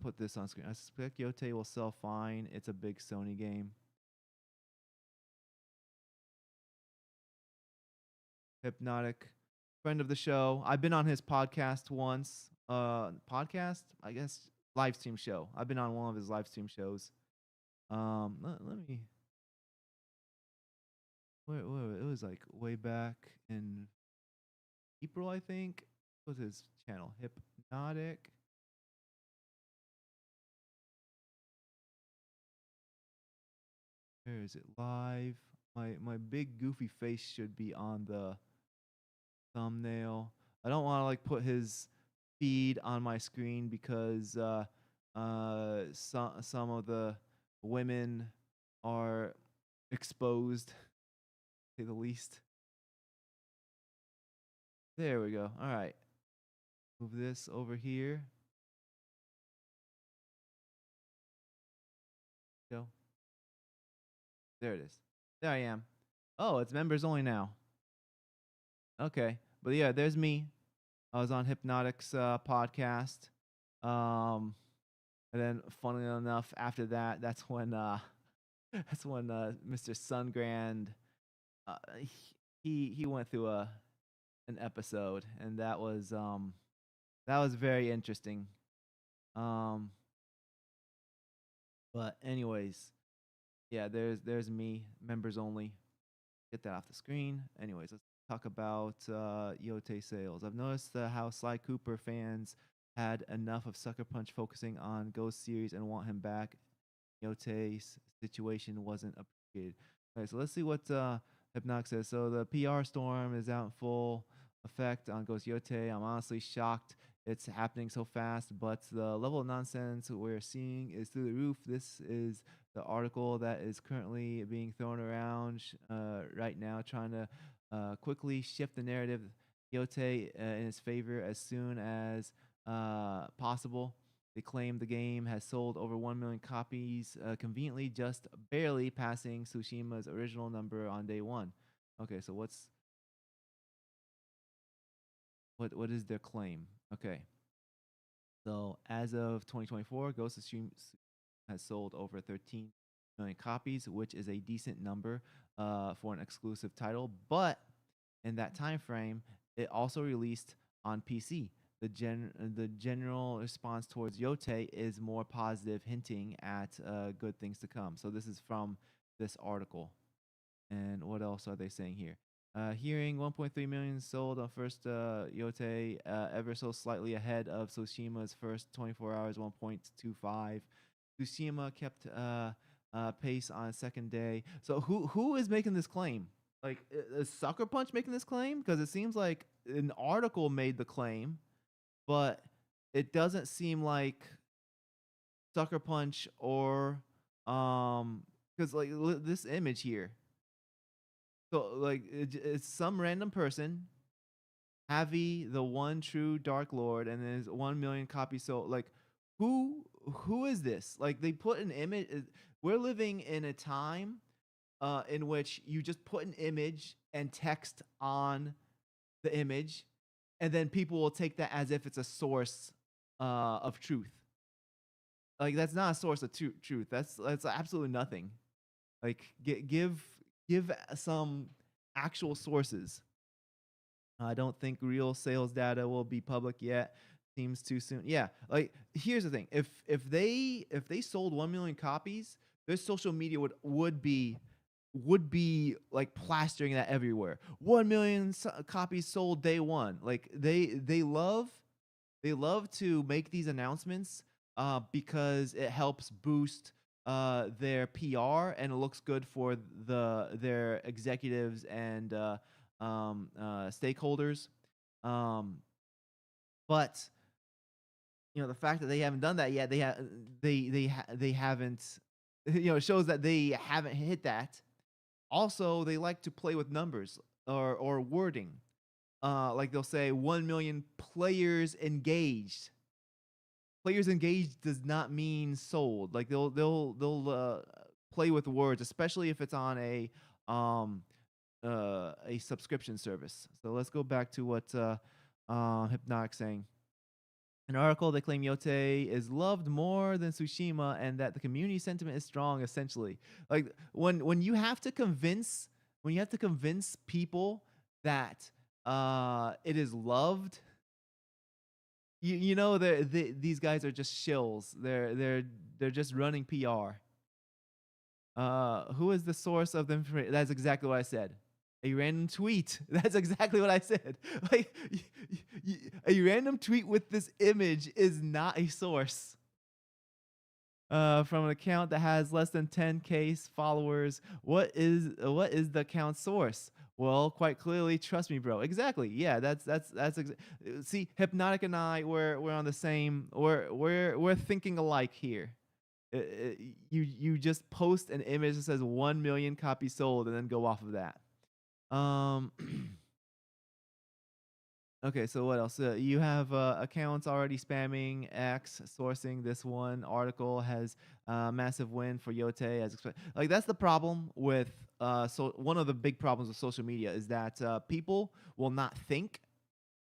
Speaker 1: Put this on screen. I suspect Yote will sell fine. It's a big Sony game. Hypnotic, friend of the show. I've been on his podcast once. Podcast, I guess, live stream show. I've been on one of his live stream shows. Let me. Where it was like way back in April, I think. What was his channel? Hypnotic. Where is it? Live. My big goofy face should be on the thumbnail. I don't want to like put his feed on my screen because some of the women are exposed, to say the least. There we go. All right. Move this over here. Go. There it is. There I am. Oh, it's members only now. Okay. But yeah, there's me. I was on Hypnotic's podcast. And then funnily enough, after that, that's when Mr. Sungrand he went through an episode, and that was very interesting. Um but anyways, yeah, there's me, members only. Get that off the screen. Anyways, let's talk about Yote sales. I've noticed how Sly Cooper fans had enough of Sucker Punch focusing on Ghost series and want him back. Yote's situation wasn't appreciated. Okay, so let's see what Hypnotic says. So the PR storm is out in full effect on Ghost Yote. I'm honestly shocked it's happening so fast, but the level of nonsense we're seeing is through the roof. This is the article that is currently being thrown around right now, trying to quickly shift the narrative Yote in his favor as soon as possible. They claim the game has sold over 1 million copies, conveniently just barely passing Tsushima's original number on day one. Okay, so what is their claim? Okay. So as of 2024, Ghost of Tsushima has sold over 13 million copies, which is a decent number for an exclusive title. But in that time frame, it also released on PC. The general response towards Yote is more positive, hinting at good things to come. So this is from this article. And what else are they saying here? Hearing 1.3 million sold on first Yote, ever so slightly ahead of Tsushima's first 24 hours, 1.25. Tsushima kept pace on second day. So who is making this claim? Like, is Sucker Punch making this claim? Because it seems like an article made the claim, but it doesn't seem like Sucker Punch or because like this image here. So like it's some random person Havi, the one true Dark Lord, and there's 1 million copies sold. Like, who is this? Like, they put an image. We're living in a time in which you just put an image and text on the image, and then people will take that as if it's a source of truth. Like, that's not a source of truth. That's absolutely nothing. Like, give some actual sources. I don't think real sales data will be public yet. Seems too soon. Yeah, like, here's the thing: if they sold 1 million copies, their social media would be like plastering that everywhere. 1 million copies sold day one. Like, they love to make these announcements because it helps boost their PR, and it looks good for their executives and stakeholders. But the fact that they haven't done that yet, they haven't. It shows that they haven't hit that. Also, they like to play with numbers or wording. Like, they'll say 1 million players engaged. Players engaged does not mean sold. Like, they'll play with words, especially if it's on a subscription service. So let's go back to what Hypnotic's saying. An article, they claim Yote is loved more than Tsushima and that the community sentiment is strong, essentially. Like, when you have to convince people that it is loved, these guys are just shills. They're just running PR. Who is the source of the information? That's exactly what I said. A random tweet. That's exactly what I said. Like, a random tweet with this image is not a source. From an account that has less than 10K followers. What is the account's source? Well, quite clearly, trust me, bro. Exactly. Yeah, see, Hypnotic and I, we're on the same. We're thinking alike here. You just post an image that says 1 million copies sold, and then go off of that. Okay, so what else? You have accounts already spamming X sourcing. This one article has massive win for Yote as expected. Like, that's the problem with so one of the big problems with social media is that people will not think.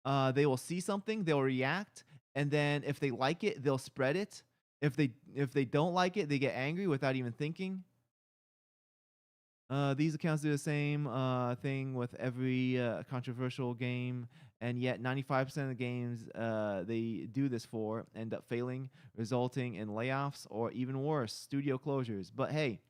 Speaker 1: They will see something, they'll react, and then if they like it, they'll spread it. If they don't like it, they get angry without even thinking. These accounts do the same thing with every controversial game, and yet 95% of the games they do this for end up failing, resulting in layoffs or even worse, studio closures. But hey,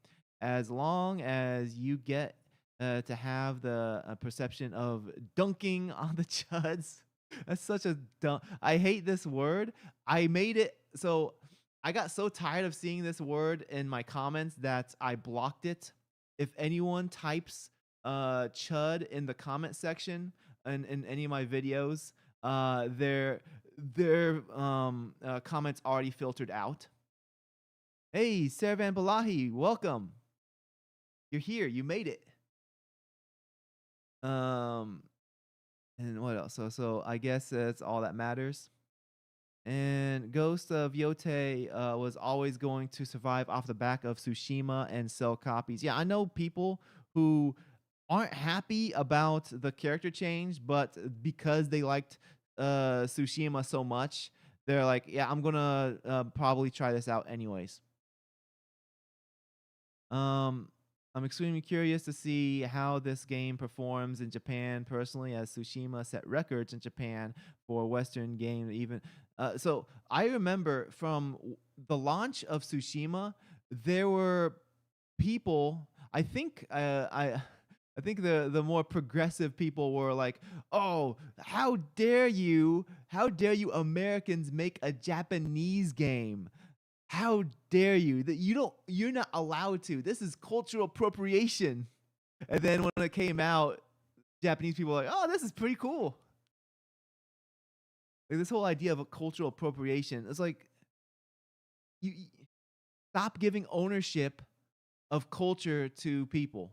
Speaker 1: as long as you get to have the perception of dunking on the chuds, that's such a dumb. I hate this word. I made it so I got so tired of seeing this word in my comments that I blocked it. If anyone types chud in the comment section in any of my videos, their comments already filtered out. Hey, Servan Balahi, welcome. You're here. You made it. And what else? So I guess that's all that matters. And Ghost of Yote was always going to survive off the back of Tsushima and sell copies. Yeah, I know people who aren't happy about the character change, but because they liked Tsushima so much, they're like, yeah, I'm gonna probably try this out anyways. I'm extremely curious to see how this game performs in Japan personally, as Tsushima set records in Japan for Western game. Even so, I remember from the launch of Tsushima, there were people. I think the more progressive people were like, "Oh, how dare you? How dare you Americans make a Japanese game? How dare you? That you're not allowed to. This is cultural appropriation." And then when it came out, Japanese people were like, "Oh, this is pretty cool." Like, this whole idea of a cultural appropriation, it's like you stop giving ownership of culture to people.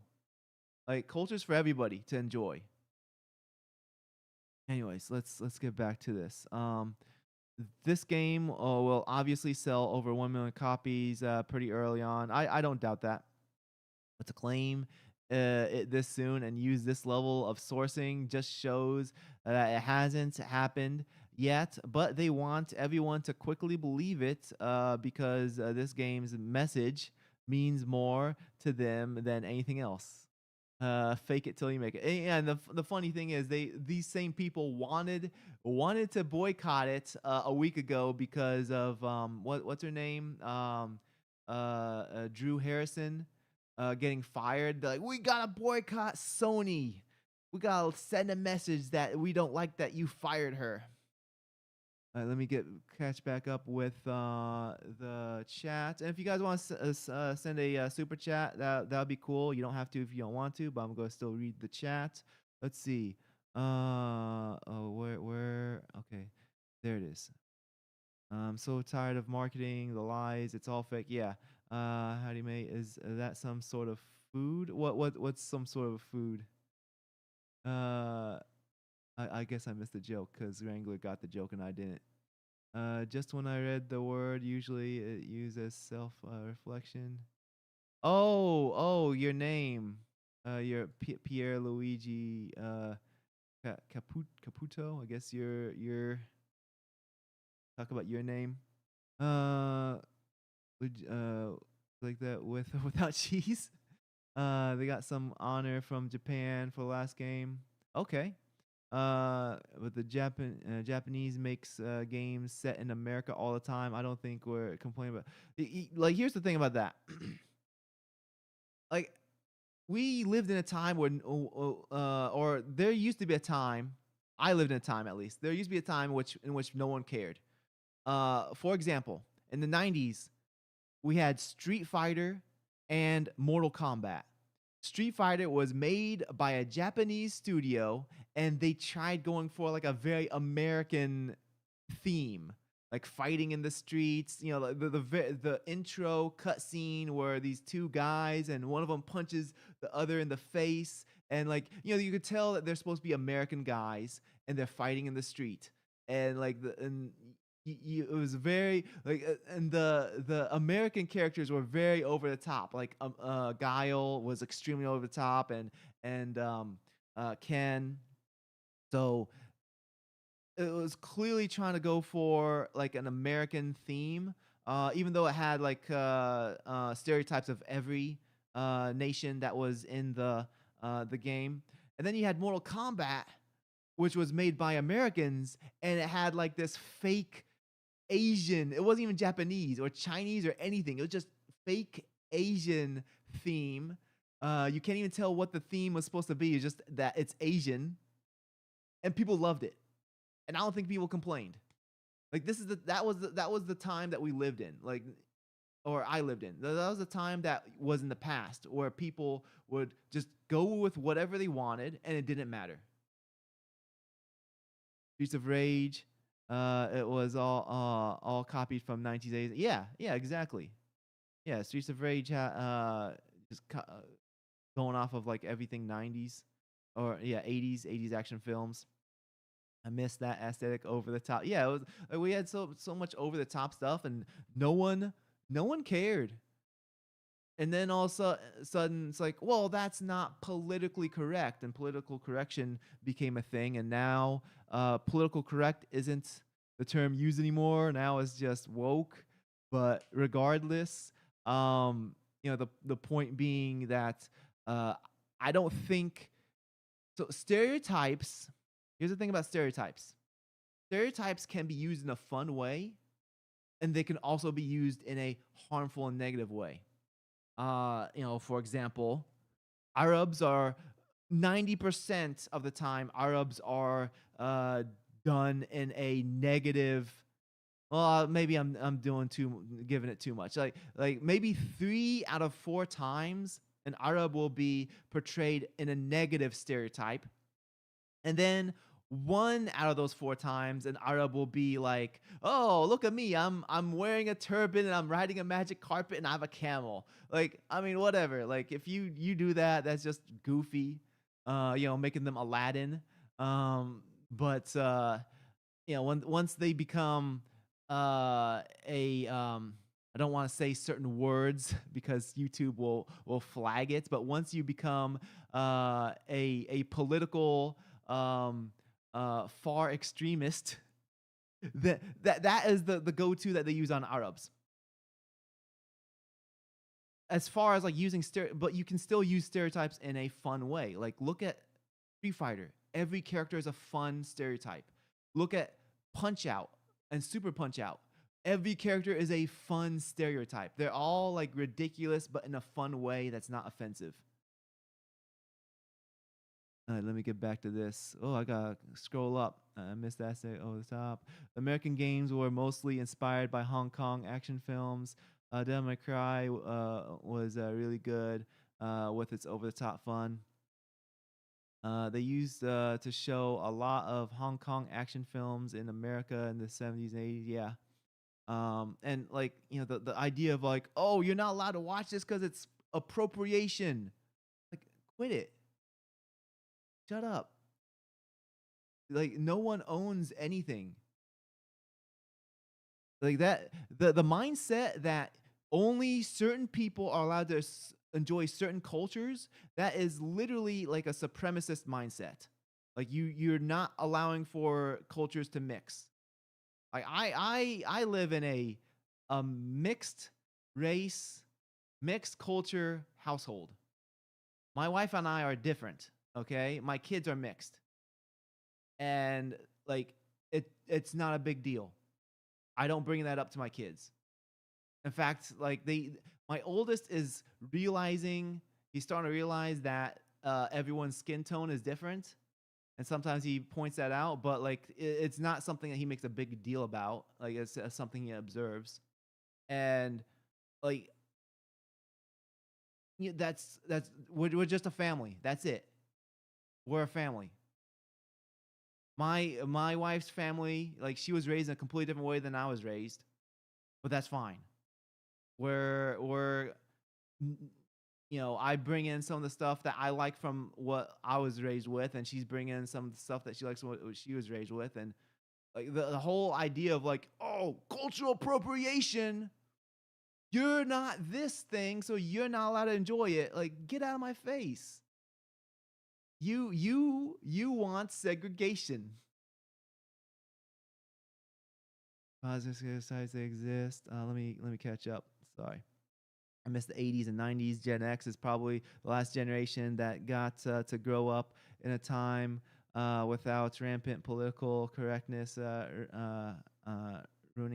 Speaker 1: Like, culture's for everybody to enjoy. Anyways, let's get back to this. This game will obviously sell over 1 million copies pretty early on. I don't doubt that. But to claim it this soon and use this level of sourcing just shows that it hasn't happened yet. But they want everyone to quickly believe it because this game's message means more to them than anything else. Fake it till you make it. And the funny thing is, these same people wanted to boycott it a week ago because of what's her name, Drew Harrison, getting fired. They're like, we gotta boycott Sony. We gotta send a message that we don't like that you fired her. Let me catch back up with the chat. And if you guys want to send a super chat, that would be cool. You don't have to if you don't want to, but I'm going to still read the chat. Let's see. Where? Okay, there it is. I'm so tired of marketing, the lies. It's all fake. Yeah. How do you make? Is that some sort of food? What's some sort of food? I guess I missed the joke because Wrangler got the joke and I didn't. Just when I read the word, usually it used as self reflection. Oh, your name. Your Pierre Luigi Caputo. I guess your talk about your name. Would like that with or without cheese? They got some honor from Japan for the last game. Okay. But the Japanese makes games set in America all the time. I don't think we're complaining about. Like, here's the thing about that. Like, we lived in a time when, or there used to be a time. I lived in a time, at least. There used to be a time in which no one cared. For example, in the 90s, we had Street Fighter and Mortal Kombat. Street Fighter was made by a Japanese studio, and they tried going for like a very American theme, like fighting in the streets. You know, like the intro cutscene where these two guys and one of them punches the other in the face, and like, you know, you could tell that they're supposed to be American guys and they're fighting in the street, and like it was very like, and the American characters were very over the top. Like Guile was extremely over the top, and Ken. So it was clearly trying to go for like an American theme, even though it had like stereotypes of every nation that was in the game. And then you had Mortal Kombat, which was made by Americans, and it had like this fake Asian. It wasn't even Japanese or Chinese or anything. It was just fake Asian theme. You can't even tell what the theme was supposed to be. It's just that it's Asian, and people loved it. And I don't think people complained. Like, that was the time that we lived in. Like, or I lived in. That was the time that was in the past where people would just go with whatever they wanted, and it didn't matter. Streets of Rage. It was all copied from 1980s. Yeah, exactly. Yeah, Streets of Rage just going off of like everything 90s or 80s action films. I miss that aesthetic, over the top. Yeah, it was like we had so much over the top stuff, and no one cared. And then all of a sudden, it's like, well, that's not politically correct, and political correction became a thing. And now, political correct isn't the term used anymore. Now it's just woke. But regardless, the point being that I don't think so. Stereotypes. Here's the thing about stereotypes. Stereotypes can be used in a fun way, and they can also be used in a harmful and negative way. For example, Arabs are 90% of the time, Arabs are done in a negative. Well, maybe I'm giving it too much. Like maybe 3 out of 4 times an Arab will be portrayed in a negative stereotype, and then 1 out of those 4 times an Arab will be like, oh, look at me, I'm wearing a turban and I'm riding a magic carpet and I have a camel. Like, I mean, whatever. Like, if you do that, that's just goofy. Making them Aladdin. but once they become a I don't want to say certain words because YouTube will flag it, but once you become a political far extremist, that is the go-to that they use on Arabs. As far as like using but you can still use stereotypes in a fun way. Like look at Street Fighter. Every character is a fun stereotype. Look at Punch Out and Super Punch Out. Every character is a fun stereotype. They're all like ridiculous, but in a fun way that's not offensive. All right, let me get back to this. Oh, I gotta scroll up. I missed that say over the top. American games were mostly inspired by Hong Kong action films. Devil May Cry was really good with its over-the-top fun. They used to show a lot of Hong Kong action films in America in the 70s and 80s. Yeah. And like, the idea of like, oh, you're not allowed to watch this because it's appropriation. Like, quit it. Shut up. Like, no one owns anything. Like that, the mindset that only certain people are allowed to enjoy certain cultures, that is literally like a supremacist mindset. Like you're not allowing for cultures to mix. Like I live in a mixed race, mixed culture household. My wife and I are different, okay? My kids are mixed. And like it's not a big deal. I don't bring that up to my kids. In fact, like my oldest is realizing, he's starting to realize that everyone's skin tone is different. And sometimes he points that out, but like it's not something that he makes a big deal about. Like it's something he observes. And like that's we're just a family. That's it. We're a family. My wife's family, like she was raised in a completely different way than I was raised, but that's fine. We're I bring in some of the stuff that I like from what I was raised with, and she's bringing in some of the stuff that she likes from what she was raised with, and like the whole idea of like, oh, cultural appropriation. You're not this thing, so you're not allowed to enjoy it. Like, get out of my face. You want segregation. Positive sides they exist. Let me catch up. Sorry. I missed the 80s and 90s. Gen X is probably the last generation that got to grow up in a time without rampant political correctness ruining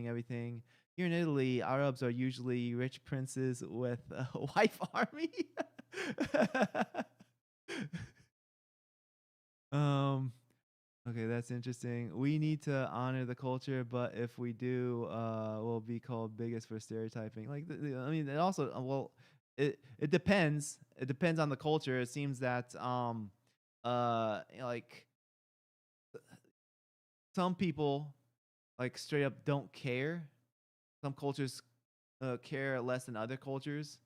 Speaker 1: everything. Here in Italy, Arabs are usually rich princes with a wife army. Okay, that's interesting. We need to honor the culture, but if we do, we'll be called bigots for stereotyping. Like, I mean, it also, it depends. It depends on the culture. It seems that, like, some people, like, straight up don't care. Some cultures care less than other cultures.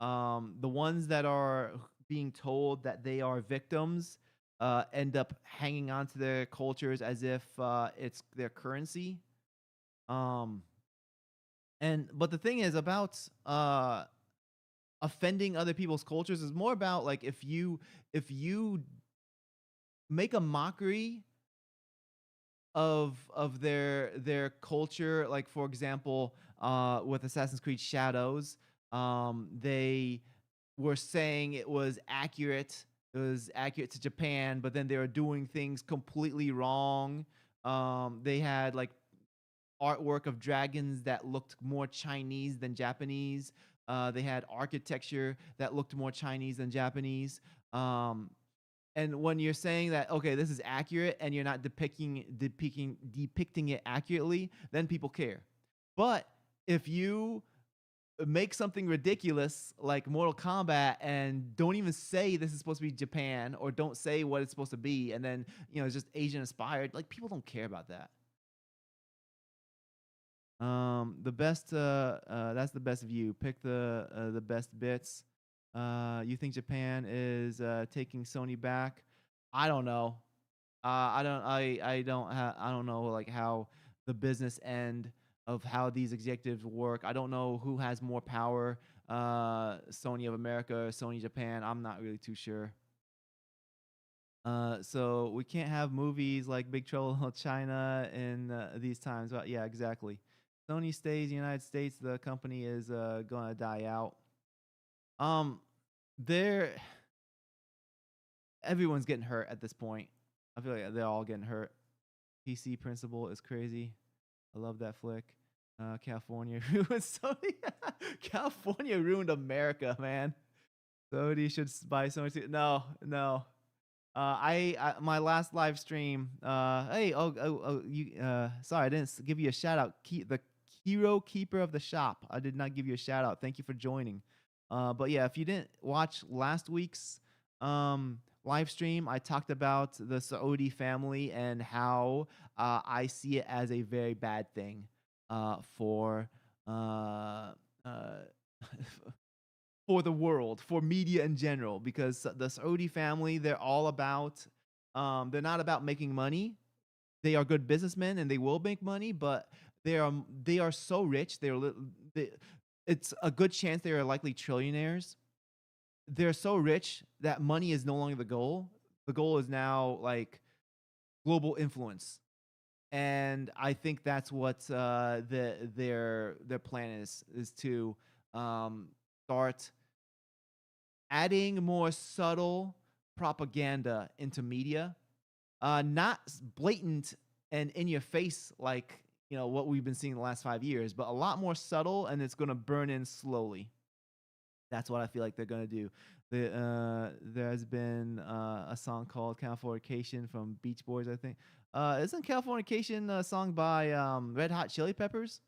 Speaker 1: The ones that are being told that they are victims end up hanging on to their cultures as if it's their currency. But the thing is about offending other people's cultures is more about like if you make a mockery of their culture, like for example, with Assassin's Creed Shadows, they were saying it was accurate. It was accurate to Japan, but then they were doing things completely wrong. They had like artwork of dragons that looked more Chinese than Japanese. They had architecture that looked more Chinese than Japanese. And when you're saying that, okay, this is accurate, and you're not depicting it accurately, then people care. But if you make something ridiculous like Mortal Kombat and don't even say this is supposed to be Japan, or don't say what it's supposed to be, and then it's just Asian inspired, like people don't care about that. The best that's the best view. Pick the best bits. You think Japan is taking Sony back? I don't know. I don't know like how the business end of how these executives work. I don't know who has more power, Sony of America or Sony Japan. I'm not really too sure. So we can't have movies like Big Trouble in Little China in these times. But yeah, exactly. Sony stays in the United States. The company is gonna die out. Um, there, everyone's getting hurt at this point. I feel like they're all getting hurt. PC Principle is crazy. I love that flick. California ruined Sony. California ruined America, man. Sony should buy Sony too. No, no. I my last live stream. Hey, you. Sorry, I didn't give you a shout out. The hero keeper of the shop. I did not give you a shout out. Thank you for joining. But yeah, if you didn't watch last week's live stream, I talked about the Saudi family and how I see it as a very bad thing for for the world, for media in general, because the Saudi family, they're all about, they're not about making money. They are good businessmen and they will make money, but they are so rich. It's a good chance they are likely trillionaires. They're so rich that money is no longer the goal. The goal is now like global influence, and I think that's what their plan is to start adding more subtle propaganda into media, not blatant and in your face like what we've been seeing the last 5 years, but a lot more subtle, and it's going to burn in slowly. That's what I feel like they're gonna do. There's been a song called "Californication" from Beach Boys, I think. Isn't "Californication" a song by Red Hot Chili Peppers?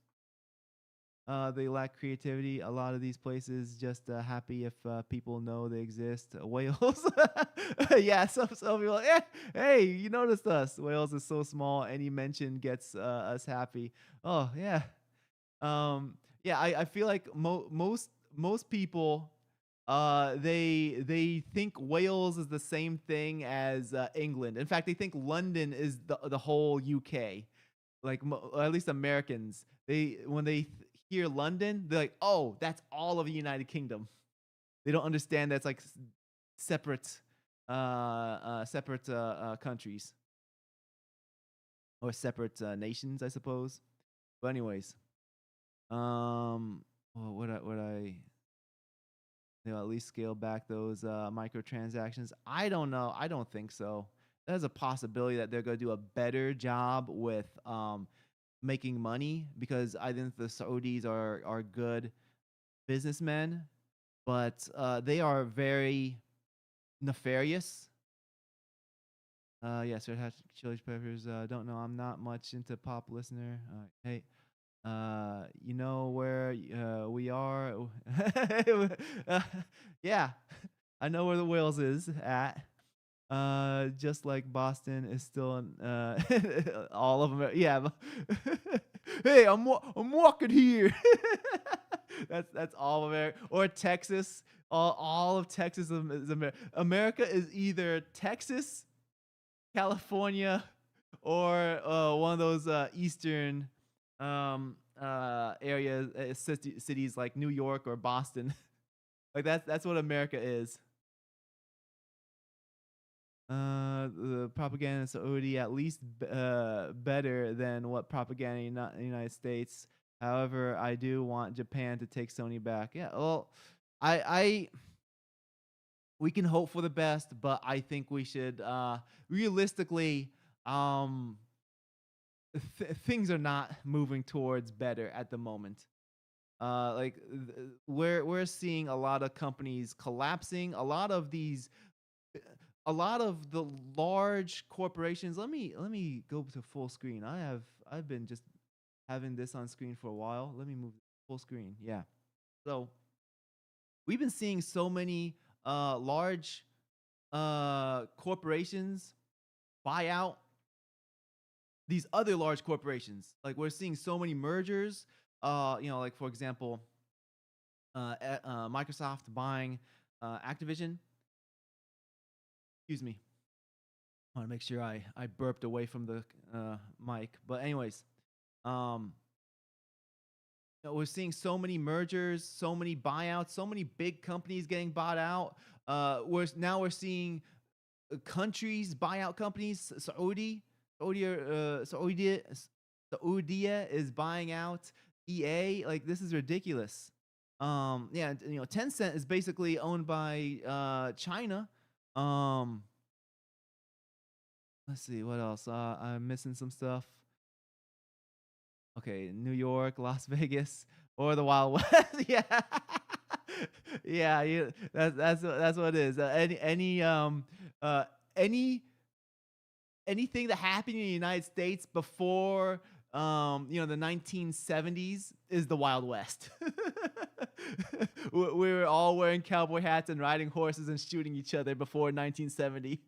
Speaker 1: They lack creativity. A lot of these places just happy if people know they exist. Wales, yeah. Some people, hey, you noticed us. Wales is so small. Any mention gets us happy. Oh yeah, yeah. I feel like most people they think Wales is the same thing as England. In fact, they think London is the whole UK. Like at least Americans, they when they hear London, they're like, oh, that's all of the United Kingdom. They don't understand that's like separate countries or separate nations, I suppose. But anyways, well, would I at least scale back those microtransactions? I don't know. I don't think so. There's a possibility that they're going to do a better job with making money, because I think the Saudis are good businessmen, but they are very nefarious. Yes, Red Hot Chili Peppers. Don't know. I'm not much into pop listener. Hey, you know where we are? Yeah, I know where the Wales is at. Just like Boston is still in all of them. Yeah. Hey, I'm walking here. That's all of America, or Texas. All of Texas is America. America is either Texas, California, or one of those eastern areas, cities like New York or Boston. Like that's what America is. The propaganda in Saudi at least better than what propaganda in the United States. However, I do want Japan to take Sony back. Yeah, well, I we can hope for the best, but I think we should realistically things are not moving towards better at the moment. We're seeing a lot of companies collapsing. A lot of the large corporations. Let me go to full screen. I've been just having this on screen for a while. Let me move full screen. Yeah. So we've been seeing so many large corporations buy out these other large corporations. Like we're seeing so many mergers. Like for example, Microsoft buying Activision. Excuse me. I want to make sure I burped away from the mic. But anyways, um, we're seeing so many mergers, so many buyouts, so many big companies getting bought out. We're seeing countries buy out companies. Saudi is buying out EA. Like, this is ridiculous. Yeah, Tencent is basically owned by China. Let's see what else. I'm missing some stuff. Okay, New York, Las Vegas, or the Wild West. Yeah, yeah. That's what it is. Any anything that happened in the United States before the 1970s is the Wild West. We were all wearing cowboy hats and riding horses and shooting each other before 1970.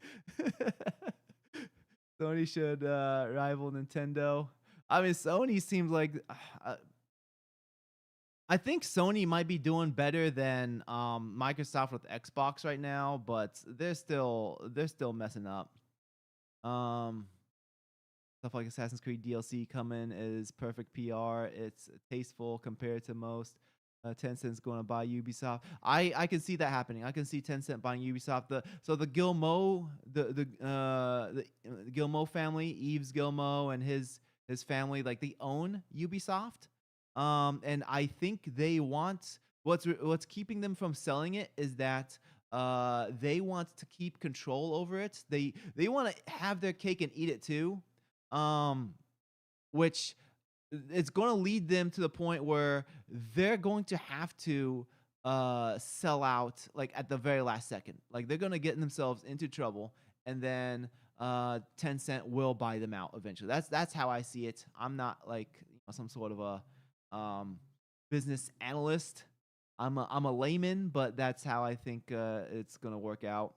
Speaker 1: Sony should rival Nintendo. I mean, Sony seems like I think Sony might be doing better than Microsoft with Xbox right now, but they're still messing up. Stuff like Assassin's Creed DLC coming is perfect PR. It's tasteful compared to most. Tencent's going to buy Ubisoft. I can see that happening. I can see Tencent buying Ubisoft. The Gilmour, the Gilmour family, Yves Gilmour and his family, like, they own Ubisoft. And I think they want what's keeping them from selling it is that they want to keep control over it. They want to have their cake and eat it too. Which it's going to lead them to the point where they're going to have to sell out, like, at the very last second. Like, they're going to get themselves into trouble, and then Tencent will buy them out eventually. That's how I see it. I'm not like some sort of a business analyst. I'm a layman, but that's how I think it's going to work out.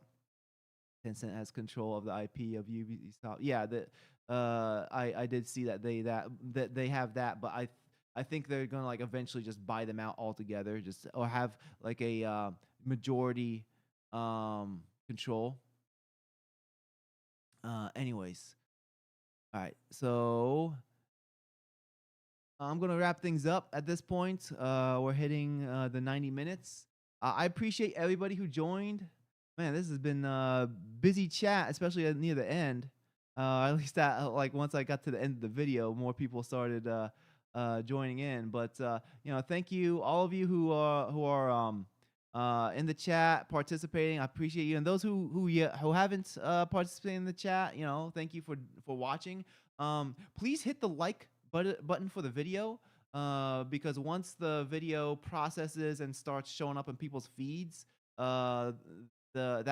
Speaker 1: Tencent has control of the IP of Ubisoft. Yeah, I did see that they have that, but I think they're gonna, like, eventually just buy them out altogether, or have like a majority control. Anyways, all right, so I'm gonna wrap things up at this point. We're hitting the 90 minutes. I appreciate everybody who joined. Man, this has been a busy chat, especially near the end. At least like once I got to the end of the video, more people started joining in. But thank you, all of you who are in the chat participating. I appreciate you, and those who haven't participated in the chat. Thank you for watching. Please hit the like button for the video, because once the video processes and starts showing up in people's feeds, that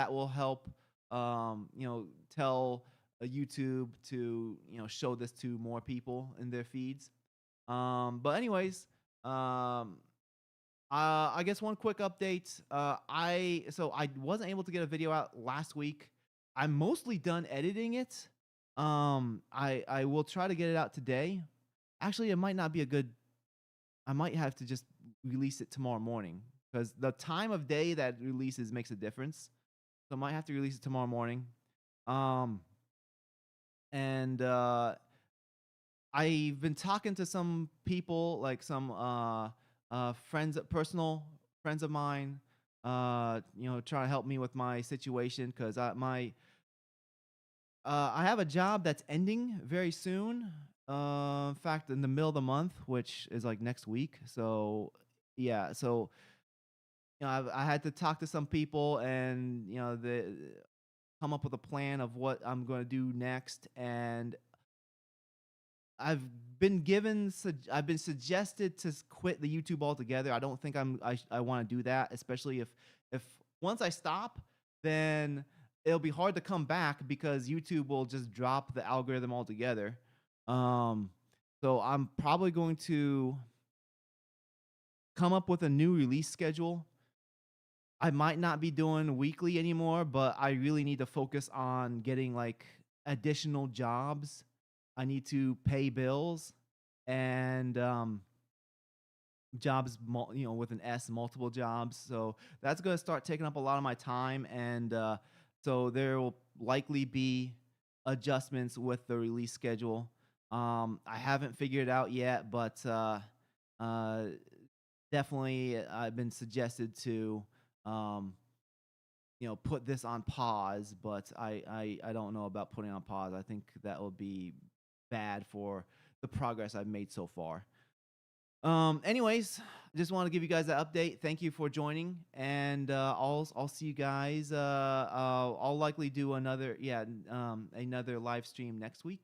Speaker 1: will help tell YouTube to show this to more people in their feeds. But anyways, I guess one quick update. I wasn't able to get a video out last week. I'm mostly done editing it. I will try to get it out today. Actually, it might not be I might have to just release it tomorrow morning, because the time of day that releases makes a difference. So I might have to release it tomorrow morning. And I've been talking to some people, like some personal friends of mine, trying to help me with my situation, because I have a job that's ending very soon. In fact, in the middle of the month, which is like next week. So yeah, so I had to talk to some people, and come up with a plan of what I'm going to do next. And I've been suggested to quit the YouTube altogether. I don't think I want to do that, especially if once I stop, then it'll be hard to come back, because YouTube will just drop the algorithm altogether. So I'm probably going to come up with a new release schedule. I might not be doing weekly anymore, but I really need to focus on getting, like, additional jobs. I need to pay bills, and jobs, with an S, multiple jobs. So that's going to start taking up a lot of my time, and so there will likely be adjustments with the release schedule. I haven't figured it out yet, but definitely I've been suggested to put this on pause, but I don't know about putting it on pause. I think that would be bad for the progress I've made so far. Anyways, just want to give you guys that update. Thank you for joining, and I'll see you guys. I'll likely do another live stream next week,